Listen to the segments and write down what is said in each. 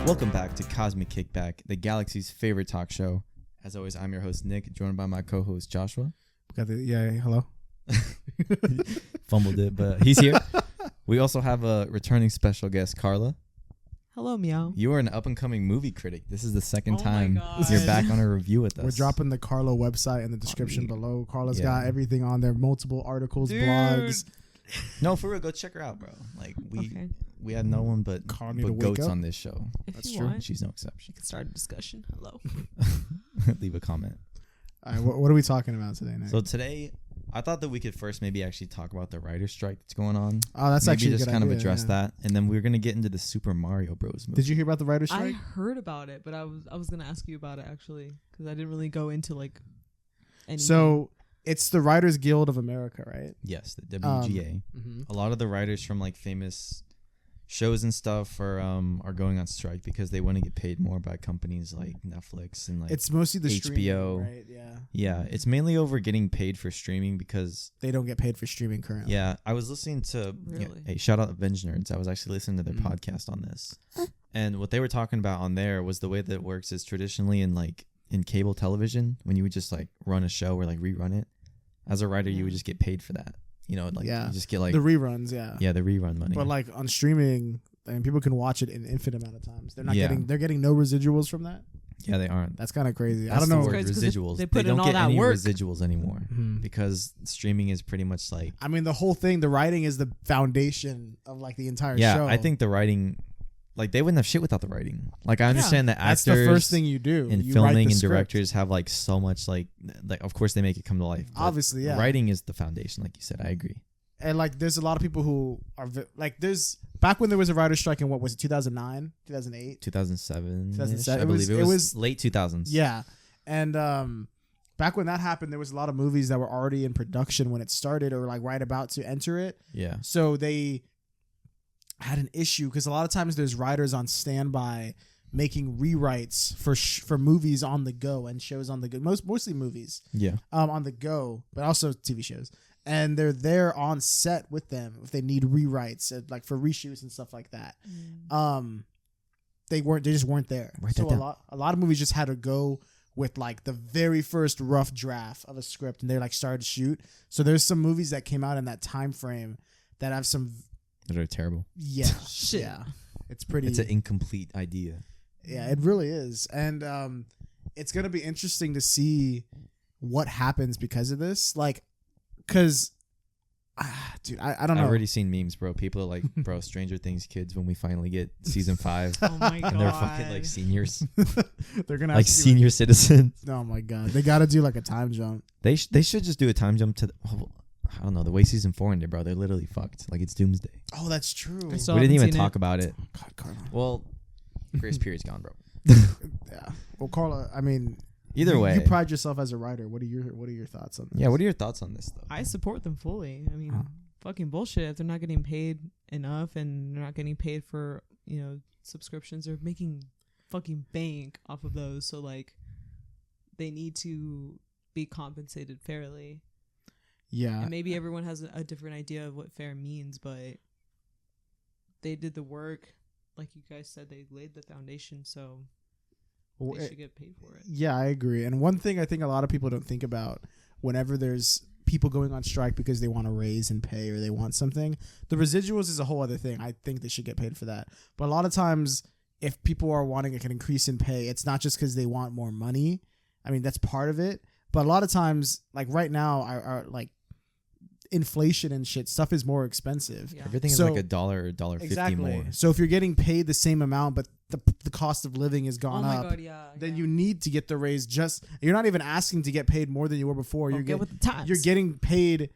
Welcome back to Cosmic Kickback, the galaxy's favorite talk show. As always, I'm your host, Nick, joined by my co-host, Joshua. Hello. Fumbled it, but he's here. We also have a returning special guest, Carla. Hello, meow. You are an up-and-coming movie critic. This is the second time you're back on a review with us. We're dropping the Carla website in the description below. Carla's got everything on there, multiple articles, blogs. No, for real, go check her out, bro. Like, we had no one but goats on this show. That's true. She's no exception. You can start a discussion. Hello. Leave a comment. All right, what are we talking about today, Nick? So today, I thought that we could first maybe actually talk about the writer's strike that's going on. Oh, that's maybe actually just a good kind idea, of address that, and then we're gonna get into the Super Mario Bros. Movie. Did you hear about the writer's strike? I heard about it, but I was gonna ask you about it actually because I didn't really go into like anything. So it's the Writers Guild of America, right? Yes, the WGA. A lot of the writers from like famous shows and stuff are going on strike because they want to get paid more by companies like Netflix and like it's mostly the HBO. streaming, right? Yeah, it's mainly over getting paid for streaming because they don't get paid for streaming currently. Yeah, I was listening to hey, shout out Avenge Nerds. I was actually listening to their podcast on this, and what they were talking about on there was the way that it works is traditionally in cable television when you would just like run a show or like rerun it. As a writer, you would just get paid for that. You know, like you just get like the reruns, Yeah, the rerun money. But like on streaming, I mean, people can watch it an infinite amount of times. They're not getting no residuals from that. Yeah, they aren't. That's kind of crazy. That's I don't know. The word residuals. They don't get any residuals anymore because streaming is pretty much like. I mean, the whole thing. The writing is the foundation of like the entire show. Yeah, I think the writing. Like, they wouldn't have shit without the writing. Like, I understand that actors... That's the first thing you do. And filming and directors have, like, so much, like, of course, they make it come to life. Obviously, yeah. Writing is the foundation, like you said. I agree. And, like, there's a lot of people who are... Like, there's... Back when there was a writer's strike in, what was it, 2009? 2008? 2007. 2007. I believe it was late 2000s. Yeah. And back when that happened, there was a lot of movies that were already in production when it started or, like, right about to enter it. Yeah. So they... had an issue because a lot of times there's writers on standby making rewrites for movies on the go and shows on the go, mostly movies on the go, but also TV shows, and they're there on set with them if they need rewrites like for reshoots and stuff like that. They just weren't there. So a lot of movies just had to go with like the very first rough draft of a script and they like started to shoot. So there's some movies that came out in that time frame that have some that are terrible. Yeah. Shit. Yeah. It's an incomplete idea. Yeah, it really is. And it's going to be interesting to see what happens because of this. Like, because, dude, I don't know. I've already seen memes, bro. People are like, bro, Stranger Things kids when we finally get season 5. Oh, my God. And they're fucking like seniors. They're going to like senior citizens. Oh, my God. They got to do like a time jump. They should just do a time jump to... I don't know, the way season 4 ended, bro. They're literally fucked. Like, it's doomsday. Oh, that's true. We didn't even talk about it. Oh, God, Carla. Well, Grace Period's gone, bro. Yeah. Well, Carla, I mean, either way, you pride yourself as a writer. What are your thoughts on this? Yeah, what are your thoughts on this, though? I support them fully. I mean, fucking bullshit. If they're not getting paid enough and they're not getting paid for, subscriptions, they're making fucking bank off of those. So, like, they need to be compensated fairly. Yeah. And maybe everyone has a different idea of what fair means, but they did the work. Like you guys said, they laid the foundation, so they should get paid for it. Yeah, I agree. And one thing I think a lot of people don't think about whenever there's people going on strike because they want to raise and pay or they want something, the residuals is a whole other thing. I think they should get paid for that. But a lot of times, if people are wanting an increase in pay, it's not just because they want more money. I mean, that's part of it. But a lot of times, like right now, are like inflation and shit, stuff is more expensive. Yeah. Everything is like $1 or $1.50 more. So if you're getting paid the same amount, but the cost of living has gone up, God, then you need to get the raise. You're not even asking to get paid more than you were before. You're getting paid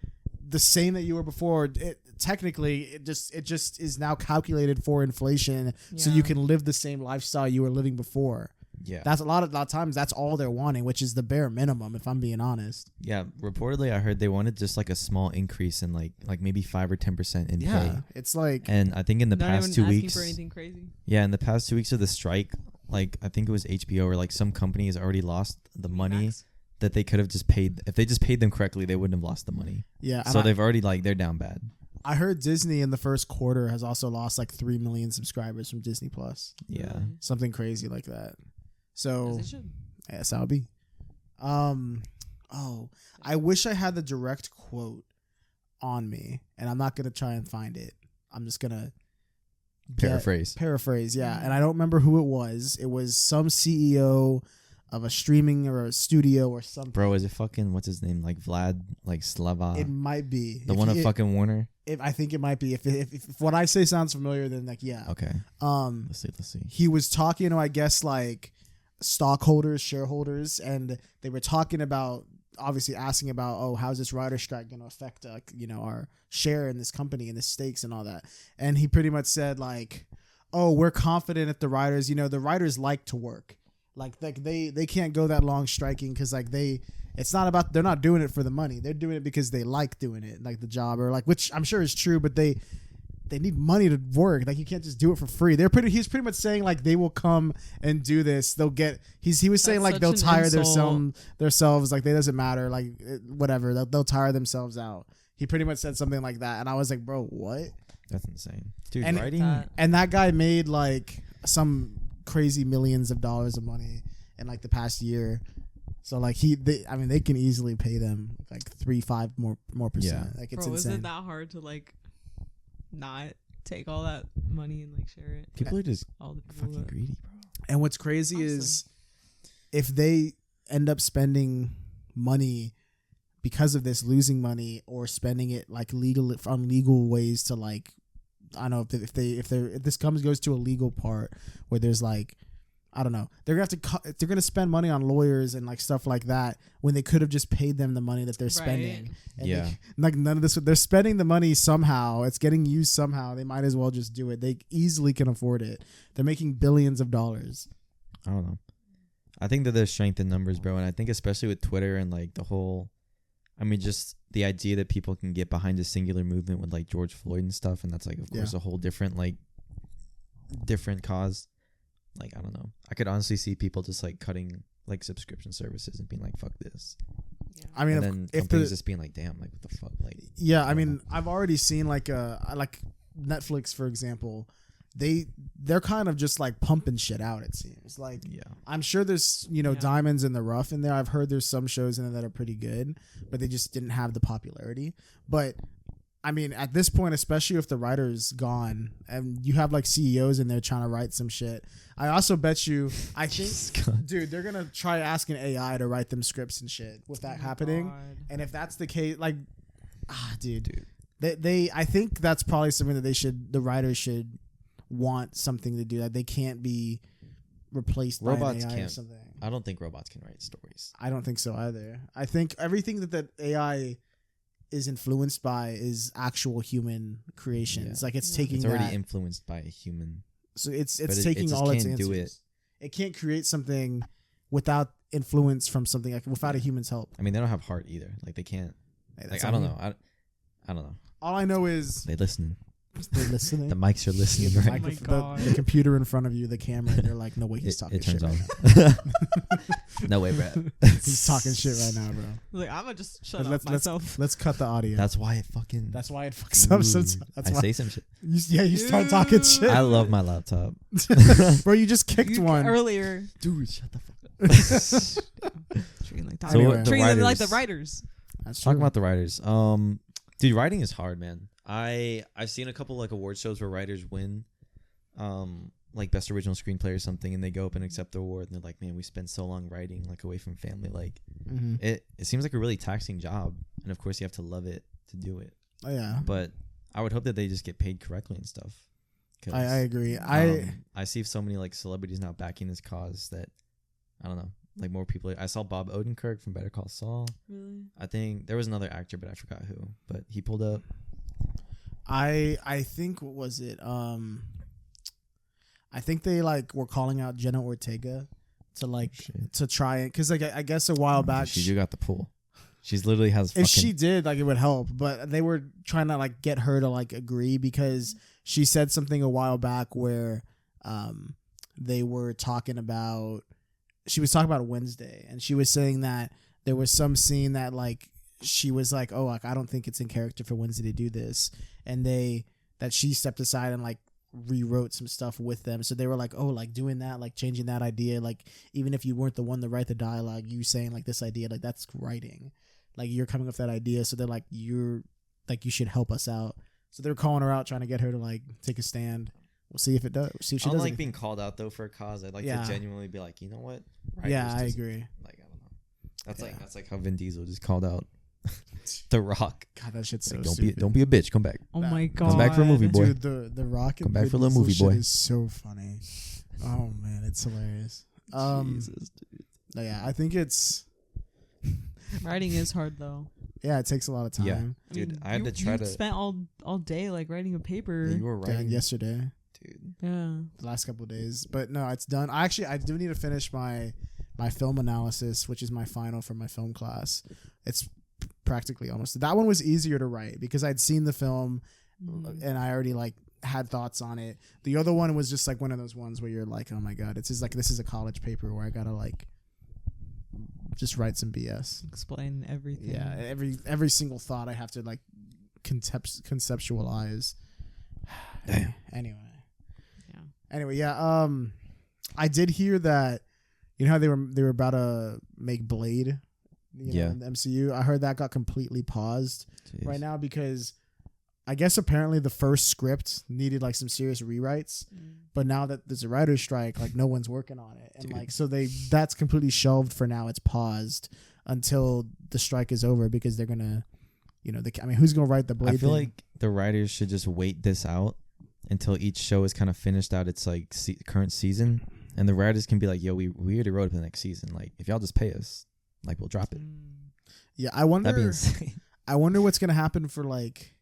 the same that you were before. Technically, it just is now calculated for inflation, so you can live the same lifestyle you were living before. Yeah, that's a lot of times that's all they're wanting, which is the bare minimum, if I'm being honest. Yeah, reportedly I heard they wanted just like a small increase in like maybe 5 or 10% in pay. It's like, and I think in the past 2 weeks, for anything crazy. Yeah, in the past 2 weeks of the strike, like I think it was HBO or like some company has already lost the money that they could have just paid. If they just paid them correctly, they wouldn't have lost the money. Yeah, so they've already they're down bad. I heard Disney in the first quarter has also lost like 3 million subscribers from Disney Plus. Yeah. Something crazy like that. So yes, I'll be. I wish I had the direct quote on me, and I'm not gonna try and find it. I'm just gonna paraphrase, yeah. And I don't remember who it was. It was some CEO of a streaming or a studio or something. Bro, is it fucking what's his name? Like Vlad, like Slava? It might be the one of fucking Warner. I think it might be. If what I say sounds familiar, then like yeah. Okay. Let's see. He was talking to, I guess, like stockholders, shareholders, and they were talking about, obviously asking about, oh, how's this writer strike going to affect our share in this company and the stakes and all that. And he pretty much said like, oh, we're confident that the writers, the writers like to work. Like they can't go that long striking because like it's not about, they're not doing it for the money. They're doing it because they like doing it, like the job, or like, which I'm sure is true, but they need money to work. Like you can't just do it for free. He's pretty much saying like they will come and do this. They'll get. He was saying like they'll tire themselves. Like it doesn't matter. Like whatever. They'll tire themselves out. He pretty much said something like that, and I was like, bro, what? That's insane, dude. And, writing and that guy made like some crazy millions of dollars of money in like the past year. So like they can easily pay them like 3-5 more percent. Yeah. Like it's insane. Is it that hard to like not take all that money and like share it? People are just all the fucking greedy, bro. And what's crazy is if they end up spending money because of this, losing money, or spending it like on legal ways to like, I don't know if this goes to a legal part where there's like, I don't know, they're gonna spend money on lawyers and like stuff like that when they could have just paid them the money that they're spending. And yeah, like none of this, they're spending the money somehow. It's getting used somehow. They might as well just do it. They easily can afford it. They're making billions of dollars. I don't know. I think that there's strength in numbers, bro, and I think especially with Twitter and like the whole, I mean, just the idea that people can get behind a singular movement with like George Floyd and stuff, and that's like of course a whole different cause. Like, I don't know. I could honestly see people just like cutting like subscription services and being like, fuck this. Yeah. I mean, and then companies just being like, damn, like what the fuck? Like, yeah, I mean, I've already seen like Netflix, for example. They're kind of just like pumping shit out, it seems. Like, yeah. I'm sure there's, diamonds in the rough in there. I've heard there's some shows in there that are pretty good, but they just didn't have the popularity. But I mean, at this point, especially if the writer's gone and you have like CEOs in there trying to write some shit, I also bet you, I think, dude, they're going to try asking AI to write them scripts and shit with that happening. God. And if that's the case, like, dude. I think that's probably something that the writers should want something to do. That they can't be replaced by an AI or something. I don't think robots can write stories. I don't think so either. I think everything that AI is influenced by is actual human creations. Yeah. Like it's already influenced by a human. So it's taking all its answers. It can't create something without influence from something, like without a human's help. I mean, they don't have heart either. Like they can't. Hey, like I don't know. I don't know. All I know is they listen. They're listening. The mics are listening, right? The computer in front of you, the camera, and they're like, no way, he's talking shit. It turns on. No way, Brad. He's talking shit right now, bro. Like, I'm gonna just shut up myself. Let's cut the audio. That's why it fucks up sometimes. I say some shit. You start talking shit. I love my laptop. Bro, you just kicked one. Earlier. Dude, shut the fuck up. Treating them like the writers. Talking about the writers. Dude, writing is hard, man. I've seen a couple like award shows where writers win, like best original screenplay or something, and they go up and accept the award, and they're like, "Man, we spent so long writing, like away from family. Like, it seems like a really taxing job, and of course you have to love it to do it. Oh yeah. But I would hope that they just get paid correctly and stuff. I agree. I see so many like celebrities now backing this cause that I don't know. Like more people. I saw Bob Odenkirk from Better Call Saul. Really? I think there was another actor, but I forgot who. But he pulled up. I think, what was it? I think they like were calling out Jenna Ortega to try it, because like I guess a while back she got the pull. She's literally has. If she did, like it would help, but they were trying to like get her to like agree, because she said something a while back where they were talking about. She was talking about Wednesday, and she was saying that there was some scene that like she was like, oh, like I don't think it's in character for Wednesday to do this, and that she stepped aside and like rewrote some stuff with them. So they were like, oh, like doing that, like changing that idea, like even if you weren't the one to write the dialogue, you saying like this idea, like that's writing, like you're coming up with that idea. So they're like, you should help us out. So they're calling her out, trying to get her to like take a stand. We'll see if it does. See if she does. I don't like anything. being called out though for a cause. I'd like to genuinely be like, you know what? Yeah, I agree. Like I don't know. That's like how Vin Diesel just called out The Rock. God, that shit's so like, stupid. Don't be a bitch. Come back. Oh my god. Come back for a movie, boy. Dude, the Rock. Come back for a little movie, boy. Is so funny. Oh man, it's hilarious. Jesus, dude. Yeah, I think it's. Writing is hard though. Yeah, it takes a lot of time. Yeah, dude, I had to try to. Spent all day like writing a paper. Yeah, you were writing yesterday, dude. Yeah, the last couple of days, but no, it's done. I do need to finish my film analysis, which is my final for my film class. It's practically almost. That one was easier to write because I'd seen the film and I already like had thoughts on it. The other one was just like one of those ones where you're like, oh my god, it's just like this is a college paper where I gotta like just write some BS. Explain everything. Yeah, every single thought I have to like conceptualize. Damn. Anyway, yeah. I did hear that. You know how they were about to make Blade, in the MCU. I heard that got completely paused right now because I guess apparently the first script needed like some serious rewrites, but now that there's a writer's strike, like no one's working on it, and like so that's completely shelved for now. It's paused until the strike is over because they're gonna, who's gonna write the Blade? I feel like the writers should just wait this out until each show is kind of finished out its like current season. And the writers can be like, yo, we already wrote it for the next season. Like, if y'all just pay us, like, we'll drop it. Yeah, I wonder. That'd be insane. I wonder what's going to happen for, like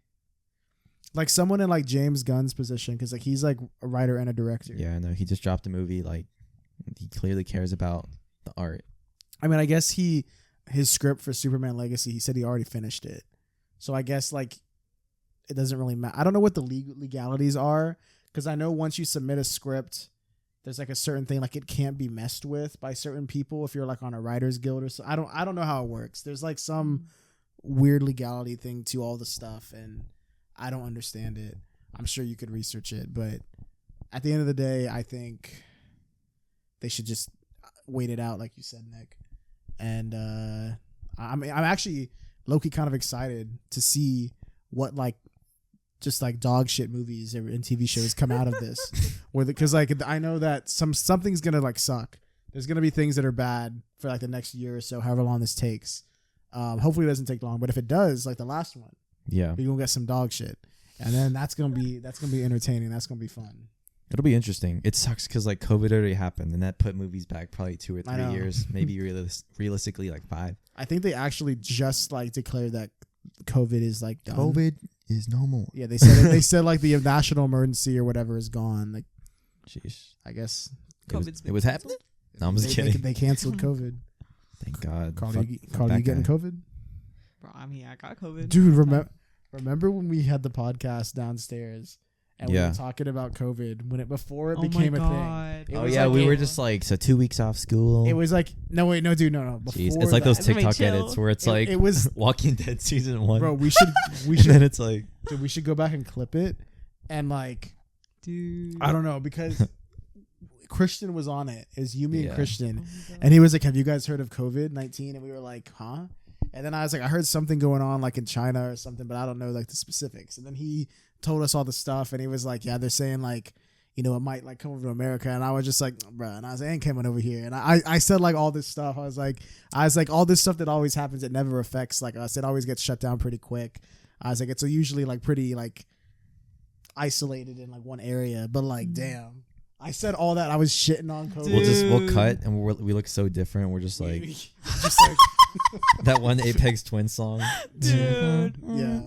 someone in, like, James Gunn's position. Because, like, he's, like, a writer and a director. Yeah, I know. He just dropped a movie. Like, he clearly cares about the art. I mean, I guess his script for Superman Legacy, he said he already finished it. So, I guess, like, it doesn't really matter. I don't know what the legalities are. Because I know once you submit a script, there's like a certain thing, like it can't be messed with by certain people if you're like on a writer's guild or so. I don't know how it works. There's like some weird legality thing to all the stuff, and I don't understand it. I'm sure you could research it, but at the end of the day, I think they should just wait it out, like you said, Nick. And I'm actually low-key kind of excited to see what like just like dog shit movies and TV shows come out of this, because like I know that something's gonna like suck. There's gonna be things that are bad for like the next year or so, however long this takes. Hopefully it doesn't take long, but if it does, like the last one, we're gonna get some dog shit, and then that's gonna be entertaining. That's gonna be fun. It'll be interesting. It sucks because like COVID already happened, and that put movies back probably 2 or 3 years, maybe realistically like 5. I think they actually just like declared that COVID is like done. COVID is no more. Yeah, they said like the national emergency or whatever is gone. Like, jeez, I guess it was happening. No, I'm just kidding. They canceled COVID. Thank God. Carla, you getting COVID? Bro, I mean, I got COVID. Dude, remember when we had the podcast downstairs and we were talking about COVID before it became a thing? We were just like, so 2 weeks off school. It was like, no. Before it's like those TikTok edits where it's like, it was Walking Dead season 1. Bro, we should. And then it's like, dude, we should go back and clip it and like, dude, I don't know, because Christian was on it. It was Yumi and Christian, and he was like, "Have you guys heard of COVID-19?" And we were like, "Huh?" And then I was like, "I heard something going on like in China or something, but I don't know like the specifics." And then he told us all the stuff, and he was like, "Yeah, they're saying like, it might like come over to America." And I was just like, "Bruh," and I was like, "Ain't coming over here." And I said like all this stuff. I was like all this stuff that always happens. It never affects like us. It always gets shut down pretty quick. I was like, it's usually like pretty like isolated in like one area, but like damn. I said all that. I was shitting on COVID. We'll cut and we look so different. We're just like that one Apex Twins song, dude. Yeah.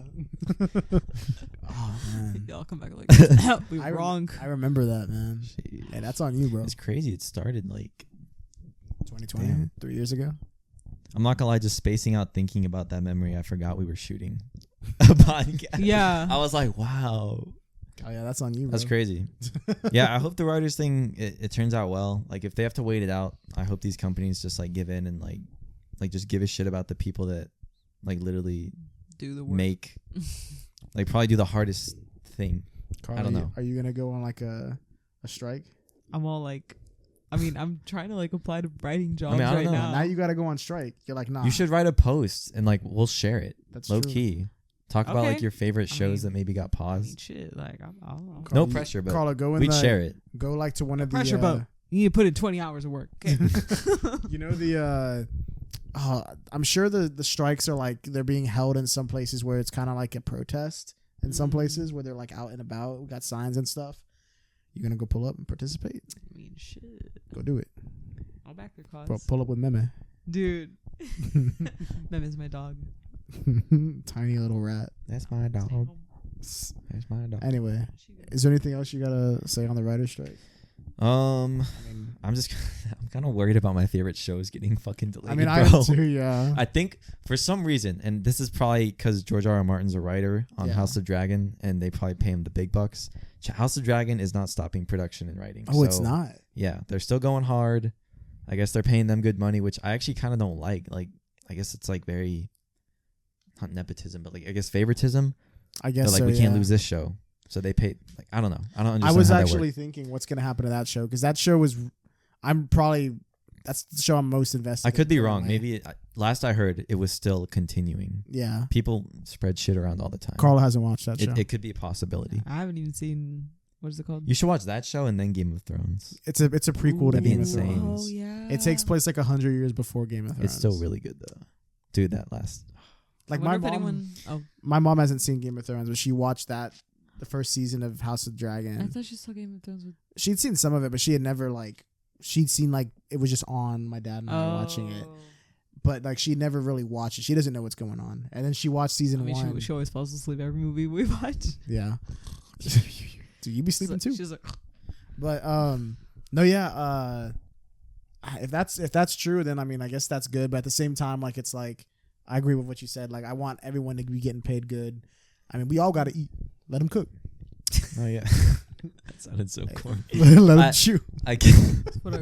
Oh man, y'all come back like we were wrong. I remember that, man. Jeez. Hey, that's on you, bro. It's crazy. It started like 2020, 3 years ago. I'm not gonna lie, just spacing out thinking about that memory, I forgot we were shooting a podcast. Yeah, I was like, wow. Oh yeah, that's on you, bro. That's crazy. Yeah, I hope the writers thing it turns out well. Like if they have to wait it out, I hope these companies just like give in and like just give a shit about the people that like literally do the work. make like probably do the hardest thing. Carla, I don't know. Are you gonna go on like a strike? I'm all like, I mean, I'm trying to like apply to writing jobs I right don't know. now. Now you gotta go on strike. You're like, nah. You should write a post and like we'll share it. That's low true. key. Talk about Okay. like your favorite shows mean, that maybe got I mean, paused. shit, like I'll No pressure, but Carla, go in we'd the, share it. Go like to one of the pressure boat. You need to put in 20 hours of work. Okay. You know the I'm sure the strikes are like they're being held in some places where it's kind of like a protest. In some places where they're like out and about, we got signs and stuff. You gonna go pull up and participate? I mean, shit. Go do it. I'll back their cause. Pull up with Meme. Dude. Mem is my dog. Tiny little rat. That's my dog. That's my dog. Anyway, is there anything else you gotta say on the writer's strike? I'm kind of worried about my favorite shows getting fucking delayed. I mean, bro. I am too. Yeah. I think for some reason, and this is probably because George R.R. Martin's a writer on House of Dragon, and they probably pay him the big bucks. House of Dragon is not stopping production and writing. Oh, it's not. Yeah, they're still going hard. I guess they're paying them good money, which I actually kind of don't like. Like, I guess it's like very not nepotism, but like I guess favoritism. I guess they're like we can't lose this show, so they pay. Like I don't know. I don't understand. I was how actually thinking what's gonna happen to that show because that show was. That's the show I'm most invested. I could be in wrong. currently. Maybe last I heard it was still continuing. Yeah. People spread shit around all the time. Carla hasn't watched that show. It could be a possibility. I haven't even seen, what is it called? You should watch that show and then Game of Thrones. It's a prequel to That'd be Game of insane. Thrones. Oh, yeah. It takes place like 100 years before Game of Thrones. It's still really good though. Dude, that last. Like I wonder if my mom hasn't seen Game of Thrones, but she watched the first season of House of Dragon. I thought she saw Game of Thrones with. She'd seen some of it, but she had never she'd seen it was just on my dad and I watching it. But like she never really watched it. She doesn't know what's going on. And then she watched season 1. She always falls asleep every movie we watch. Yeah. Dude, you be sleeping too. She's like, but no, yeah. If that's true, then I mean I guess that's good. But at the same time, like it's like I agree with what you said. Like I want everyone to be getting paid good. I mean we all got to eat. Let them cook. Oh yeah. That sounded so corny. Let them chew. I can't. what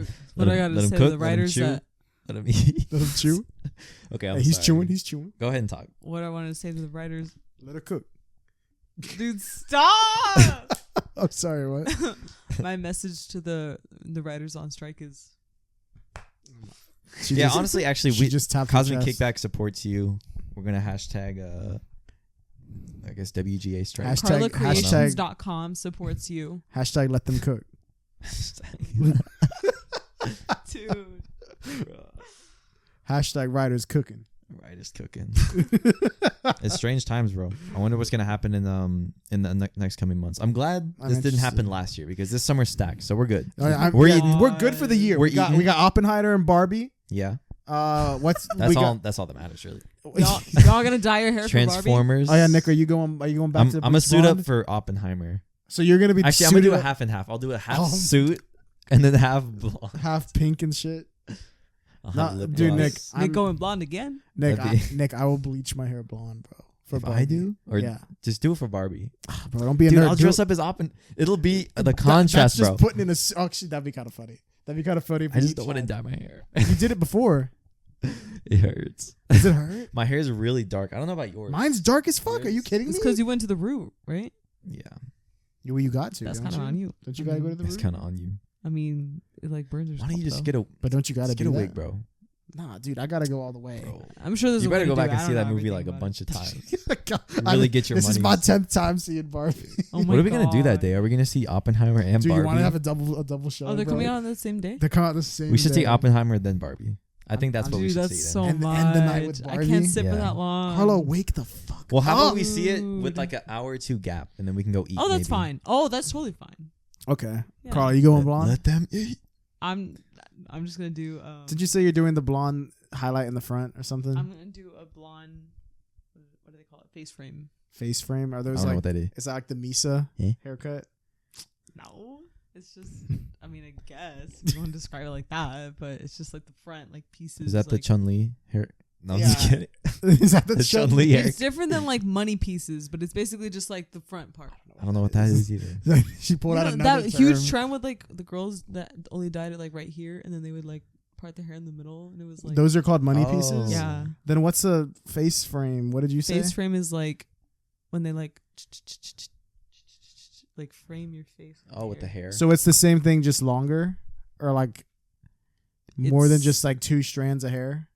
I got to say to the writers that. Let him eat. Let him chew. Okay, hey, he's chewing. He's chewing. Go ahead and talk. What I wanted to say to the writers. Let her cook. Dude, stop! I'm sorry. What? My message to the writers on strike is. Honestly, actually, we just tapped Cosmic Kickback supports you. We're gonna hashtag I guess WGA strike. CarlaCreations.com supports you. Hashtag let them cook. Dude. Hashtag writers cooking. Writers cooking. It's strange times, bro. I wonder what's gonna happen in the next coming months. I'm glad this didn't happen last year because this summer's stacked, so we're good. We're good for the year. We got Oppenheimer and Barbie. Yeah. That's all that matters really. Y'all gonna dye your hair Transformers. For Barbie? Oh yeah, Nick, are you going back to the I'm a suit up for Oppenheimer. So you're gonna be actually I'm gonna do a half and half. I'll do a half suit and then half blonde. Half pink and shit. Dude, Nick going blonde again? Nick, I will bleach my hair blonde, bro. If I do? Or just do it for Barbie. Bro, don't be a nerd. I'll dress up as It'll be the contrast, that's bro. Just putting in actually, that'd be kind of funny. That'd be kind of funny. I just don't want to dye my hair. You did it before. It hurts. Does it hurt? My hair is really dark. I don't know about yours. Mine's dark as fuck. Are you kidding me? It's because you went to the root, right? Yeah. Well, you got to. That's kind of on you. Don't you gotta go to the root? It's kind of on you. I mean, it like burns your. Why don't you just get a? But don't you gotta get a wig, bro? Nah, dude, I gotta go all the way. Bro. I'm sure there's. You better go back and see that movie like a bunch of times. Really get your money. This is my 10th time seeing Barbie. Oh my what are we gonna do that day? Are we gonna see Oppenheimer and Barbie? Do you want to have a double show? Oh, they're coming out on the same day. They come out the same. We should see Oppenheimer then Barbie. I think that's what we should see. That's so much. And the night with Barbie. I can't sit for that long. Carla, wake the fuck. Well, how about we see it with like an hour or two gap, and then we can go eat. Oh, that's fine. Oh, that's totally fine. Okay, yeah. Carla, you going blonde? Let them eat. I'm just gonna do. Did you say you're doing the blonde highlight in the front or something? I'm gonna do a blonde. What do they call it? Face frame. Face frame? Are those I don't know what that is. Is that like the Misa haircut? No, it's just. I mean, I guess you don't describe it like that, but it's just like the front, like pieces. Is that the Chun-Li hair? No, I'm just kidding. Is that the Chun-Li hair? It's different than like money pieces, but it's basically just like the front part. I don't know what that is either. She pulled out another that huge trend with like the girls that only dyed it like right here, and then they would like part the hair in the middle, and it was like those are called money pieces. Yeah. Then what's a face frame? What did you say? Face frame is like when they like frame your face. With the hair. So it's the same thing, just longer, or like more than just like 2 strands of hair.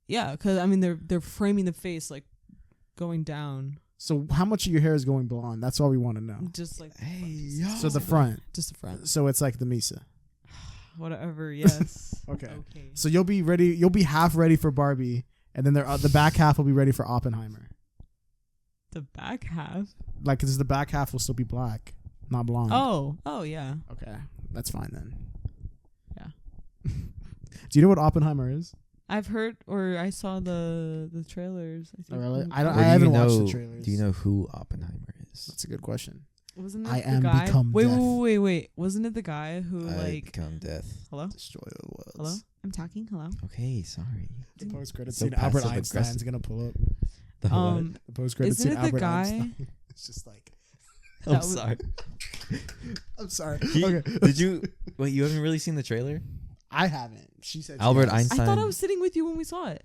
Yeah, because I mean they're framing the face like going down. So how much of your hair is going blonde? That's all we want to know. Just like so the front. Just the front. So it's like the Misa. Whatever. Yes. Okay. So you'll be ready. You'll be half ready for Barbie, and then the back half will be ready for Oppenheimer. The back half. Like, because the back half will still be black, not blonde. Oh yeah. Okay, that's fine then. Yeah. Do you know what Oppenheimer is? I've heard, or I saw the trailers. I think. Oh, really? I haven't watched the trailers. Do you know who Oppenheimer is? That's a good question. Wasn't it I the am guy? become Wait, death. wait. Wasn't it the guy who become death. Hello? Destroy the world. Hello? I'm talking. Hello? Okay, sorry. The post-credit So scene. Albert passive Einstein's aggressive. gonna pull up. Um, The post-credit isn't scene. it the Albert guy? Einstein. It's just like. I'm sorry. I'm sorry. Okay. Did you? Wait, you haven't really seen the trailer? I haven't. She said Albert she has. Einstein. I thought I was sitting with you when we saw it.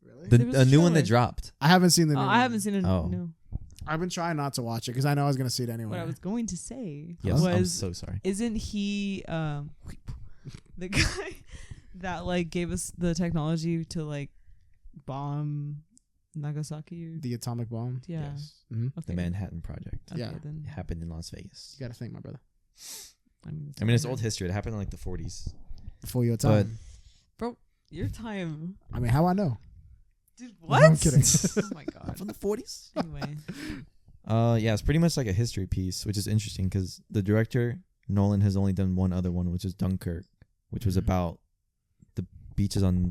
Really? There was The a new one trailer. that dropped. I haven't seen the new one. I haven't seen it. Oh. No. I've been trying not to watch it because I know I was going to see it anyway. What I was going to say Yes, was, I'm so sorry. isn't he the guy that like gave us the technology to like bomb Nagasaki? Or, The atomic bomb? yeah. Yes. Mm-hmm. Okay. The Manhattan Project. Okay, Yeah. Then, It happened in Las Vegas. You got to think, my brother. I mean, It's old history. It happened in like the 40s. Before your time. Your time. I mean, how I know? Dude, No, what? I'm kidding. Oh my god. From the 40s? Anyway. Yeah, it's pretty much like a history piece, which is interesting because the director, Nolan, has only done one other one, which is Dunkirk, which was about the beaches on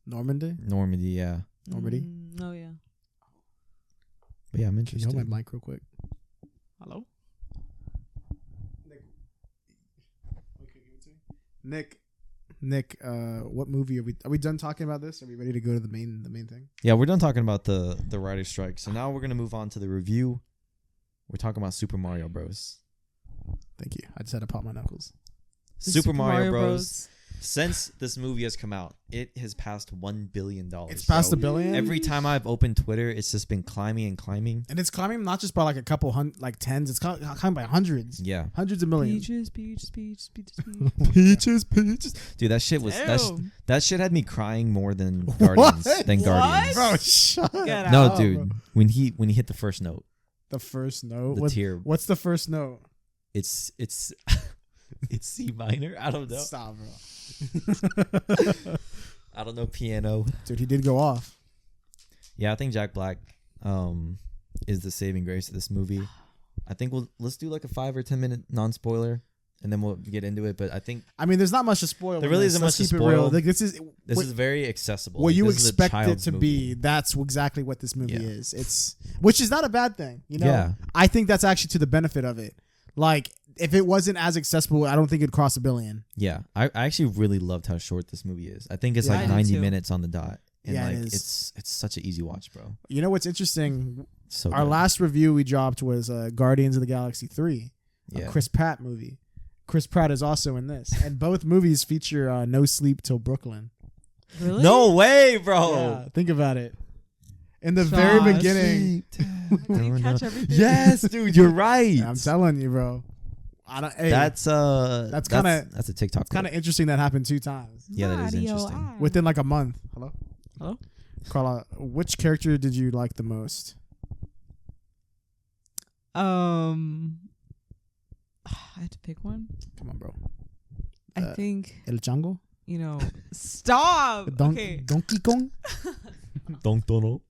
Normandy? Normandy, yeah. Normandy? Oh yeah. But yeah, I'm Can you interested. hold my mic real quick? Hello? Nick, what movie are we done talking about this? Are we ready to go to the main thing? Yeah, we're done talking about the writer's strike. So now we're going to move on to the review. We're talking about Super Mario Bros. Thank you. I just had to pop my knuckles. Super Mario Bros. Since this movie has come out, it has passed $1 billion. It's past $1 billion? Every time I've opened Twitter, it's just been climbing and climbing. And it's climbing not just by like a couple like tens, it's climbing by hundreds. Yeah. Hundreds of millions. Peaches. Peaches. Dude, that shit was that shit had me crying more than Guardians. Guardians. Bro, shut up. No, dude. When he hit the first note. The first note? The tear. What's the first note? It's it's C minor. I don't know. Stop, bro. I don't know piano. Dude, he did go off. Yeah, I think Jack Black is the saving grace of this movie. I think let's do like a 5 or 10 minute non-spoiler and then we'll get into it. But I mean, there's not much to spoil. There really isn't much to spoil. Like, this is very accessible. What you expect it to be. That's exactly what this movie is. Which is not a bad thing. You know, yeah. I think that's actually to the benefit of it. Like, if it wasn't as accessible, I don't think it'd cross $1 billion. Yeah, I actually really loved how short this movie is. I think it's like 90 minutes on the dot, and like it's such an easy watch, bro. You know what's interesting? So our last review we dropped was Guardians of the Galaxy 3, a Chris Pratt movie. Chris Pratt is also in this, and both movies feature No Sleep Till Brooklyn. Really? No way, bro. Yeah, think about it. In the very beginning, Did you catch everything? Yes, dude, you're right. I'm telling you, bro. That's a TikTok. It's kind of interesting that happened 2 times. Yeah, that is interesting. Within like a month. Hello, Carla. Which character did you like the most? I had to pick one. Come on, bro. I think El Chango. You know. Stop. Okay. Donkey Kong. Don't know.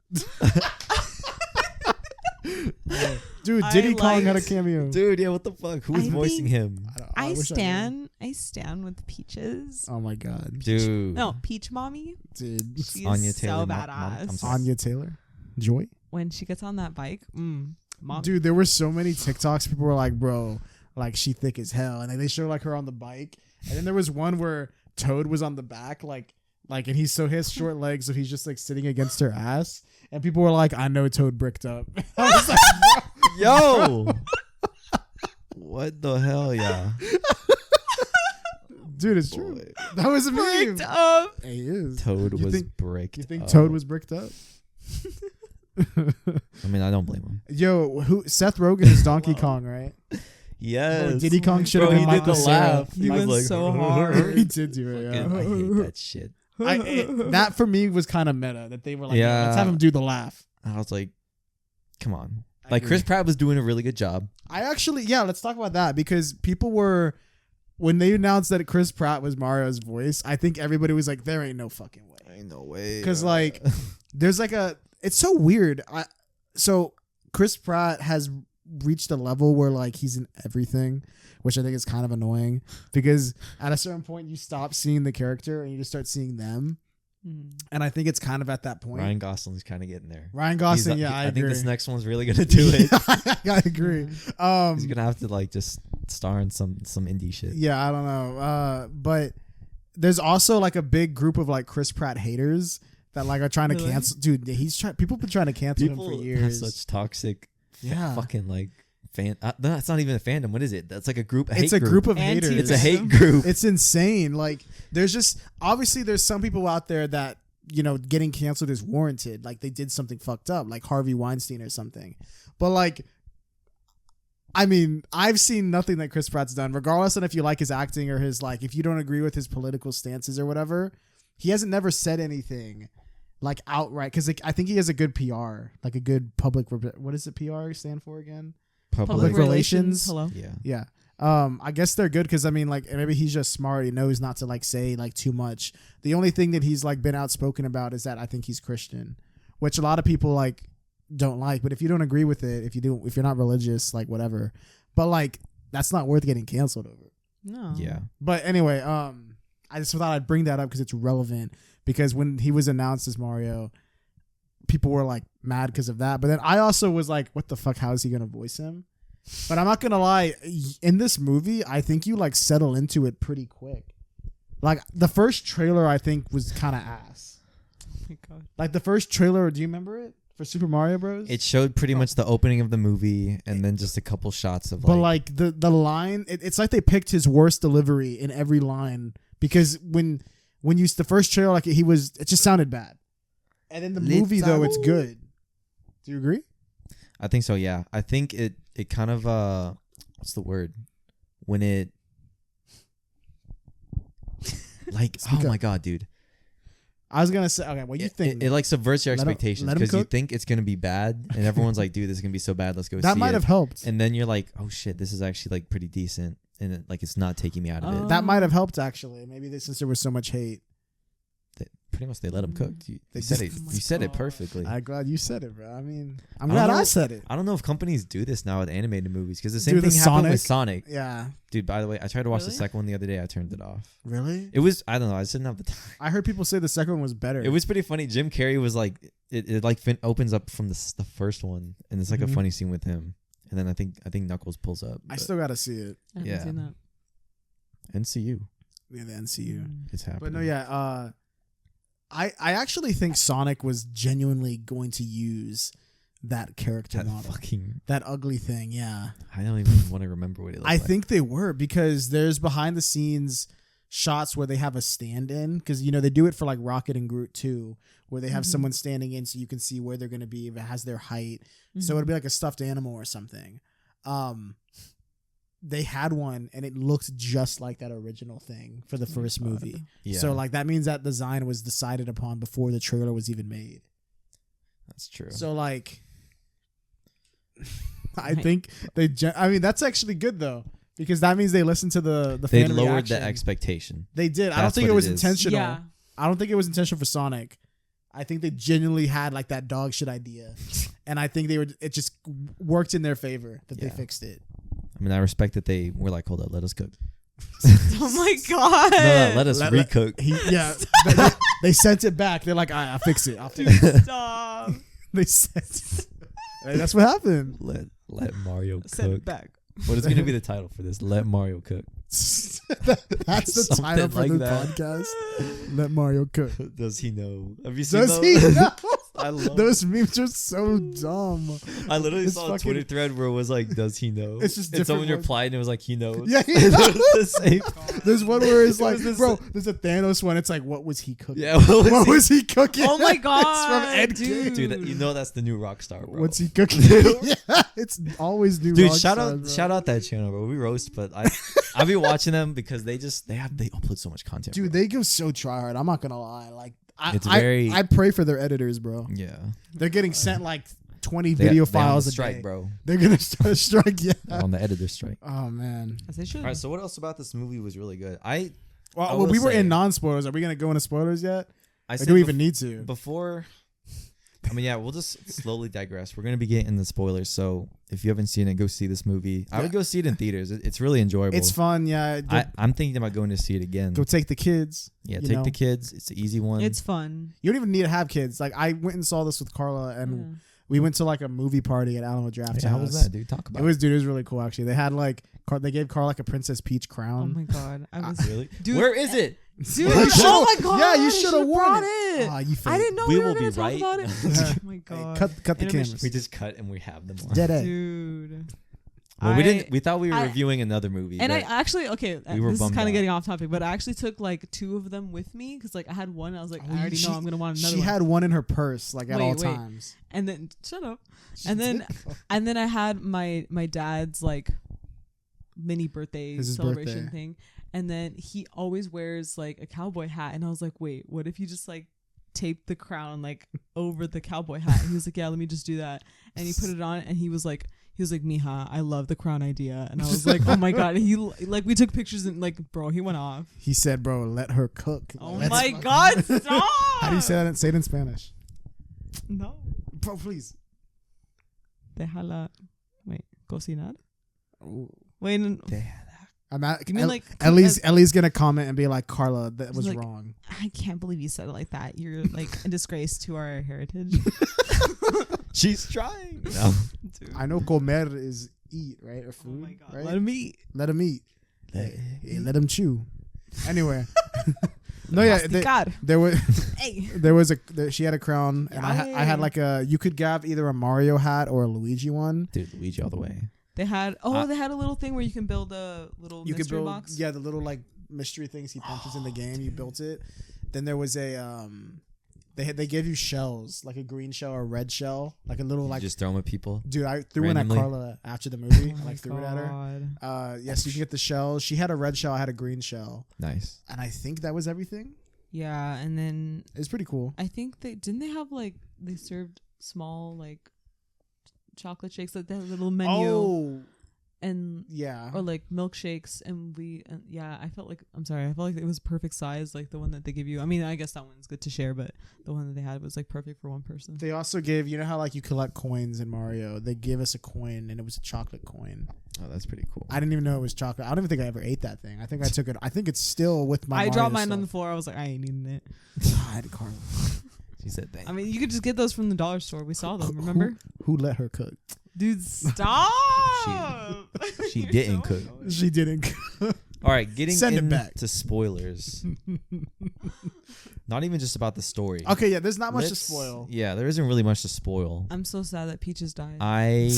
Dude, Diddy Kong had a cameo. Dude, yeah, what the fuck? Who's voicing him? I stand with Peaches. Oh my god. Dude. No, Peach Mommy. Dude. She's Anya Taylor, so badass. Anya Taylor. Joy? When she gets on that bike. Mom. Dude, there were so many TikToks. People were like, bro, like she thick as hell. And then they show like her on the bike. And then there was one where Toad was on the back, like, and he has short legs, so he's just like sitting against her ass. And people were like, I know Toad bricked up. I was like, yo. What the hell, yeah. Dude, it's true. That was a meme. Bricked up. He is. Toad was bricked. You think Toad was bricked up? I mean, I don't blame him. Yo, Seth Rogen is Donkey Kong, right? Yes. Diddy Kong should have been he did the laugh. He was went so hard. He did do it. Yeah. I hate that shit. That for me was kind of meta. That they were like, Yeah. let's have him do the laugh. I was like, come on. I Like agree. Chris Pratt was doing a really good job. Let's talk about that because people were, when they announced that Chris Pratt was Mario's voice, I think everybody was like, there ain't no fucking way. Ain't no way. Because like, there's like it's so weird. So Chris Pratt has reached a level where like he's in everything, which I think is kind of annoying because at a certain point you stop seeing the character and you just start seeing them. And I think it's kind of at that point. Ryan Gosling's kind of getting there. Ryan Gosling, I agree. think this next one's really gonna do it. I agree. He's gonna have to like just star in some indie shit. Yeah, I don't know. But there's also like a big group of like Chris Pratt haters that like are trying to cancel. Dude, people been trying to cancel him for years. Have such toxic, yeah, fucking like fan. That's not even a fandom. What is it? That's like a group. It's a group of haters. It's a hate group. It's insane. Like there's just obviously there's some people out there that getting canceled is warranted. Like they did something fucked up, like Harvey Weinstein or something. But like, I mean, I've seen nothing that Chris Pratt's done, regardless of if you like his acting or his like, if you don't agree with his political stances or whatever. He hasn't never said anything like outright because I think he has a good PR, like a good public. What does the PR stand for again? Public relations. Hello. Yeah. I guess they're good because I mean, like maybe he's just smart. He knows not to like say like too much. The only thing that he's like been outspoken about is that I think he's Christian, which a lot of people like don't like. But if you don't agree with it, if you're not religious, like whatever. But like that's not worth getting canceled over. No. Yeah. But anyway, I just thought I'd bring that up because it's relevant. Because when he was announced as Mario, people were like mad because of that. But then I also was like, what the fuck? How is he going to voice him? But I'm not going to lie. In this movie, I think you like settle into it pretty quick. Like the first trailer, I think was kind of ass. Oh my God. Like the first trailer, do you remember it? For Super Mario Bros? It showed pretty much the opening of the movie and then just a couple shots of But like the line, it's like they picked his worst delivery in every line. Because when you the first trailer, like it just sounded bad. And in the movie though, it's good. Do you agree? I think so, yeah. I think it kind of what's the word? When it like my God, dude. I was gonna say, okay, what you think? It like subverts your expectations let him because you cook. think it's gonna be bad, and everyone's like, "Dude, this is gonna be so bad. Let's go." That see might it. have helped. And then you're like, "Oh shit, this is actually like pretty decent," and it's not taking me out of it. That might have helped actually. Maybe since there was so much hate. Pretty much, they let him cook. You said it perfectly. I'm glad you said it, bro. I mean, I'm glad I said it. I don't know if companies do this now with animated movies because the same thing happened Sonic. with Sonic. Yeah. Dude, by the way, I tried to watch the second one the other day. I turned it off. Really? It was, I don't know. I just didn't have the time. I heard people say the second one was better. It was pretty funny. Jim Carrey was like, it like opens up from the first one, and it's like a funny scene with him. And then I think Knuckles pulls up. I still gotta see it. I haven't seen that. NCU. Yeah, the NCU. It's happening. But no, yeah. I actually think Sonic was genuinely going to use that character model. That ugly thing, yeah. I don't even want to remember what it looked like. I think they were because there's behind the scenes shots where they have a stand-in because they do it for like Rocket and Groot too, where they have someone standing in so you can see where they're going to be if it has their height. So it'd be like a stuffed animal or something. They had one and it looked just like that original thing for the first movie. Yeah. So like that means that design was decided upon before the trailer was even made. That's true. So like I think that's actually good though because that means they listened to the they fan lowered reaction. the expectation. They did. I don't think it was intentional. Yeah. I don't think it was intentional for Sonic. I think they genuinely had like that dog shit idea. And I think it just worked in their favor that they fixed it. I mean, I respect that they were like, hold up, let us cook. Oh my God. No, let us recook. They sent it back. They're like, I'll fix it. I'll fix it. Stop. They sent it. Hey, that's what happened. Let Mario cook. Send it back. What is going to be the title for this? Let Mario cook. That's the title for the podcast. Let Mario cook. Does he know? Have you seen Does he know? I love those memes are so dumb. I literally saw a Twitter thread where it was like, "Does he know?" It's just and someone different replied and it was like, "He knows." Yeah, the same. There's one where it's like, bro, there's a Thanos one. It's like, what was he cooking? Yeah, what was he cooking? Oh my god, it's from Endgame. Dude, you know that's the new Rockstar, bro. What's he cooking? Yeah, it's always new. Dude, Rockstar, shout out that channel, bro. We roast, but I be watching them because they upload so much content. Dude, bro. they go so try hard. I'm not gonna lie. Like, I pray for their editors, bro. Yeah, they're getting sent like 20 video files a strike, day. bro. They're gonna start a strike. Yeah, on the editor strike. Oh man. As they should. All right, so what else about this movie was really good? Well, we were in non-spoilers. Are we gonna go into spoilers yet? Or do we even need to? Before, I mean, yeah, we'll just slowly digress. We're gonna be getting the spoilers, so if you haven't seen it, go see this movie. I would go see it in theaters. It's really enjoyable. It's fun, yeah. I'm thinking about going to see it again. Go take the kids. Yeah, take the kids. It's an easy one. It's fun. You don't even need to have kids. Like, I went and saw this with Carla, and we went to like a movie party at Alamo Draft House. How was that, dude? Talk about it. It was really cool actually. They had like they gave Carla like a Princess Peach crown. Oh my god, I was really. Dude, where is it? Dude, oh my god! Yeah, you should have worn it. You I didn't know we we were will gonna be talk right. about it. Oh my god! Cut the cameras. We just cut and we have them on. Dead end. Dude. Well, we didn't. We thought we were reviewing another movie. And I actually, okay, we were this is kind out. of getting off topic, but I actually took like 2 of them with me because like I had one. I was like, I already know I'm gonna want another. She one. had one in her purse, like at all times. And then shut up. And then I had my dad's like mini birthday celebration thing. And then he always wears like a cowboy hat, and I was like, wait, what if you just like tape the crown like over the cowboy hat? And he was like, yeah, let me just do that. And he put it on, and he was like, Mija, I love the crown idea. And I was like, oh my god. And he like, we took pictures, and like, bro, he went off. He said, bro, let her cook. Oh my god, stop. How do you say that? Say it in Spanish. No, bro, please. Déjala. Wait, cocinar. Ooh. Wait, I'm not. You mean like Ellie's gonna comment and be like, Carla, that was like, wrong. I can't believe you said it like that. You're like a disgrace to our heritage. She's trying. No. I know comer is eat, right? Or food. Oh my god. Right? Let him eat. Let him eat. Let him chew. Anyway. No, yeah. There was. Hey. She had a crown, and I had like you could grab either a Mario hat or a Luigi one. Dude, Luigi all the way. They had they had a little thing where you can build a little mystery box. Yeah, the little like mystery things he punches in the game. You built it. Then there was a they gave you shells, like a green shell or a red shell, like a little like just throw them at people. Dude, I threw randomly. one at Carla after the movie. Oh I like threw it at her. God. Yes, you can get the shells. She had a red shell. I had a green shell. Nice. And I think that was everything. Yeah, and then it's pretty cool. I think they have like they served small like chocolate shakes, like that little menu. Oh. And yeah, or like milkshakes, and I felt like it was perfect size, like the one that they give you. I mean, I guess that one's good to share, but the one that they had was like perfect for one person. They also gave, you know how like you collect coins in Mario, they gave us a coin, and it was a chocolate coin. Oh, that's pretty cool. I didn't even know it was chocolate. I don't even think I ever ate that thing. I think I took it. I think it's still with my. I Mario dropped mine stuff. on the floor. I was like, I ain't eating it. I had Carla. She said that. I mean, you could just get those from the dollar store. We saw them. Remember? Who let her cook? Dude, stop. She didn't cook. She didn't. All right, getting Send it back. to spoilers. Not even just about the story. Okay, yeah, there's not much to spoil. Yeah, there isn't really much to spoil. I'm so sad that Peaches died. I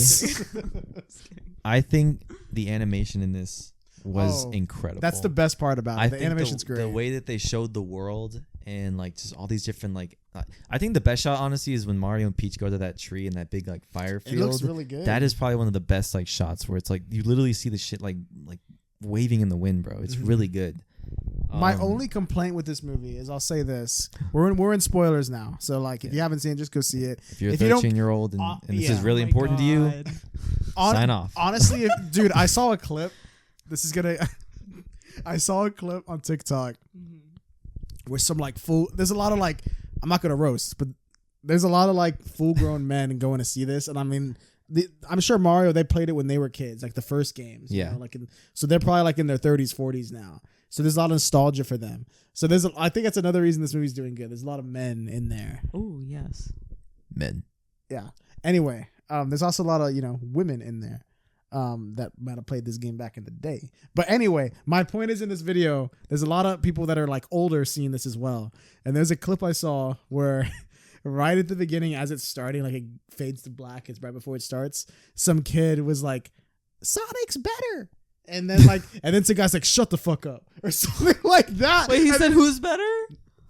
think the animation in this was incredible. That's the best part about it. The animation's great. The way that they showed the world and like just all these different like I think the best shot honestly is when Mario and Peach go to that tree and that big like fire field. It looks really good. That is probably one of the best like shots where it's like you literally see the shit like waving in the wind, bro. It's really good. My only complaint with this movie is I'll say this. We're in spoilers now. So like if you haven't seen it, just go see it. If you're a 13-year-old and this is really important to you, sign off. Honestly, dude, I saw a clip. I saw a clip on TikTok where some like there's a lot of like, I'm not gonna roast, but there's a lot of like full grown men going to see this, and I mean, I'm sure Mario, they played it when they were kids, like the first games. Yeah. You know, so they're probably like in their 30s, 40s now. So there's a lot of nostalgia for them. So I think that's another reason this movie's doing good. There's a lot of men in there. Oh yes, men. Yeah. Anyway, there's also a lot of women in there. That might have played this game back in the day. But anyway, my point is in this video, there's a lot of people that are like older seeing this as well. And there's a clip I saw where right at the beginning, as it's starting, like it fades to black. It's right before it starts. Some kid was like, "Sonic's better," and then some guy's like, "Shut the fuck up," or something like that. Wait, he said who's better?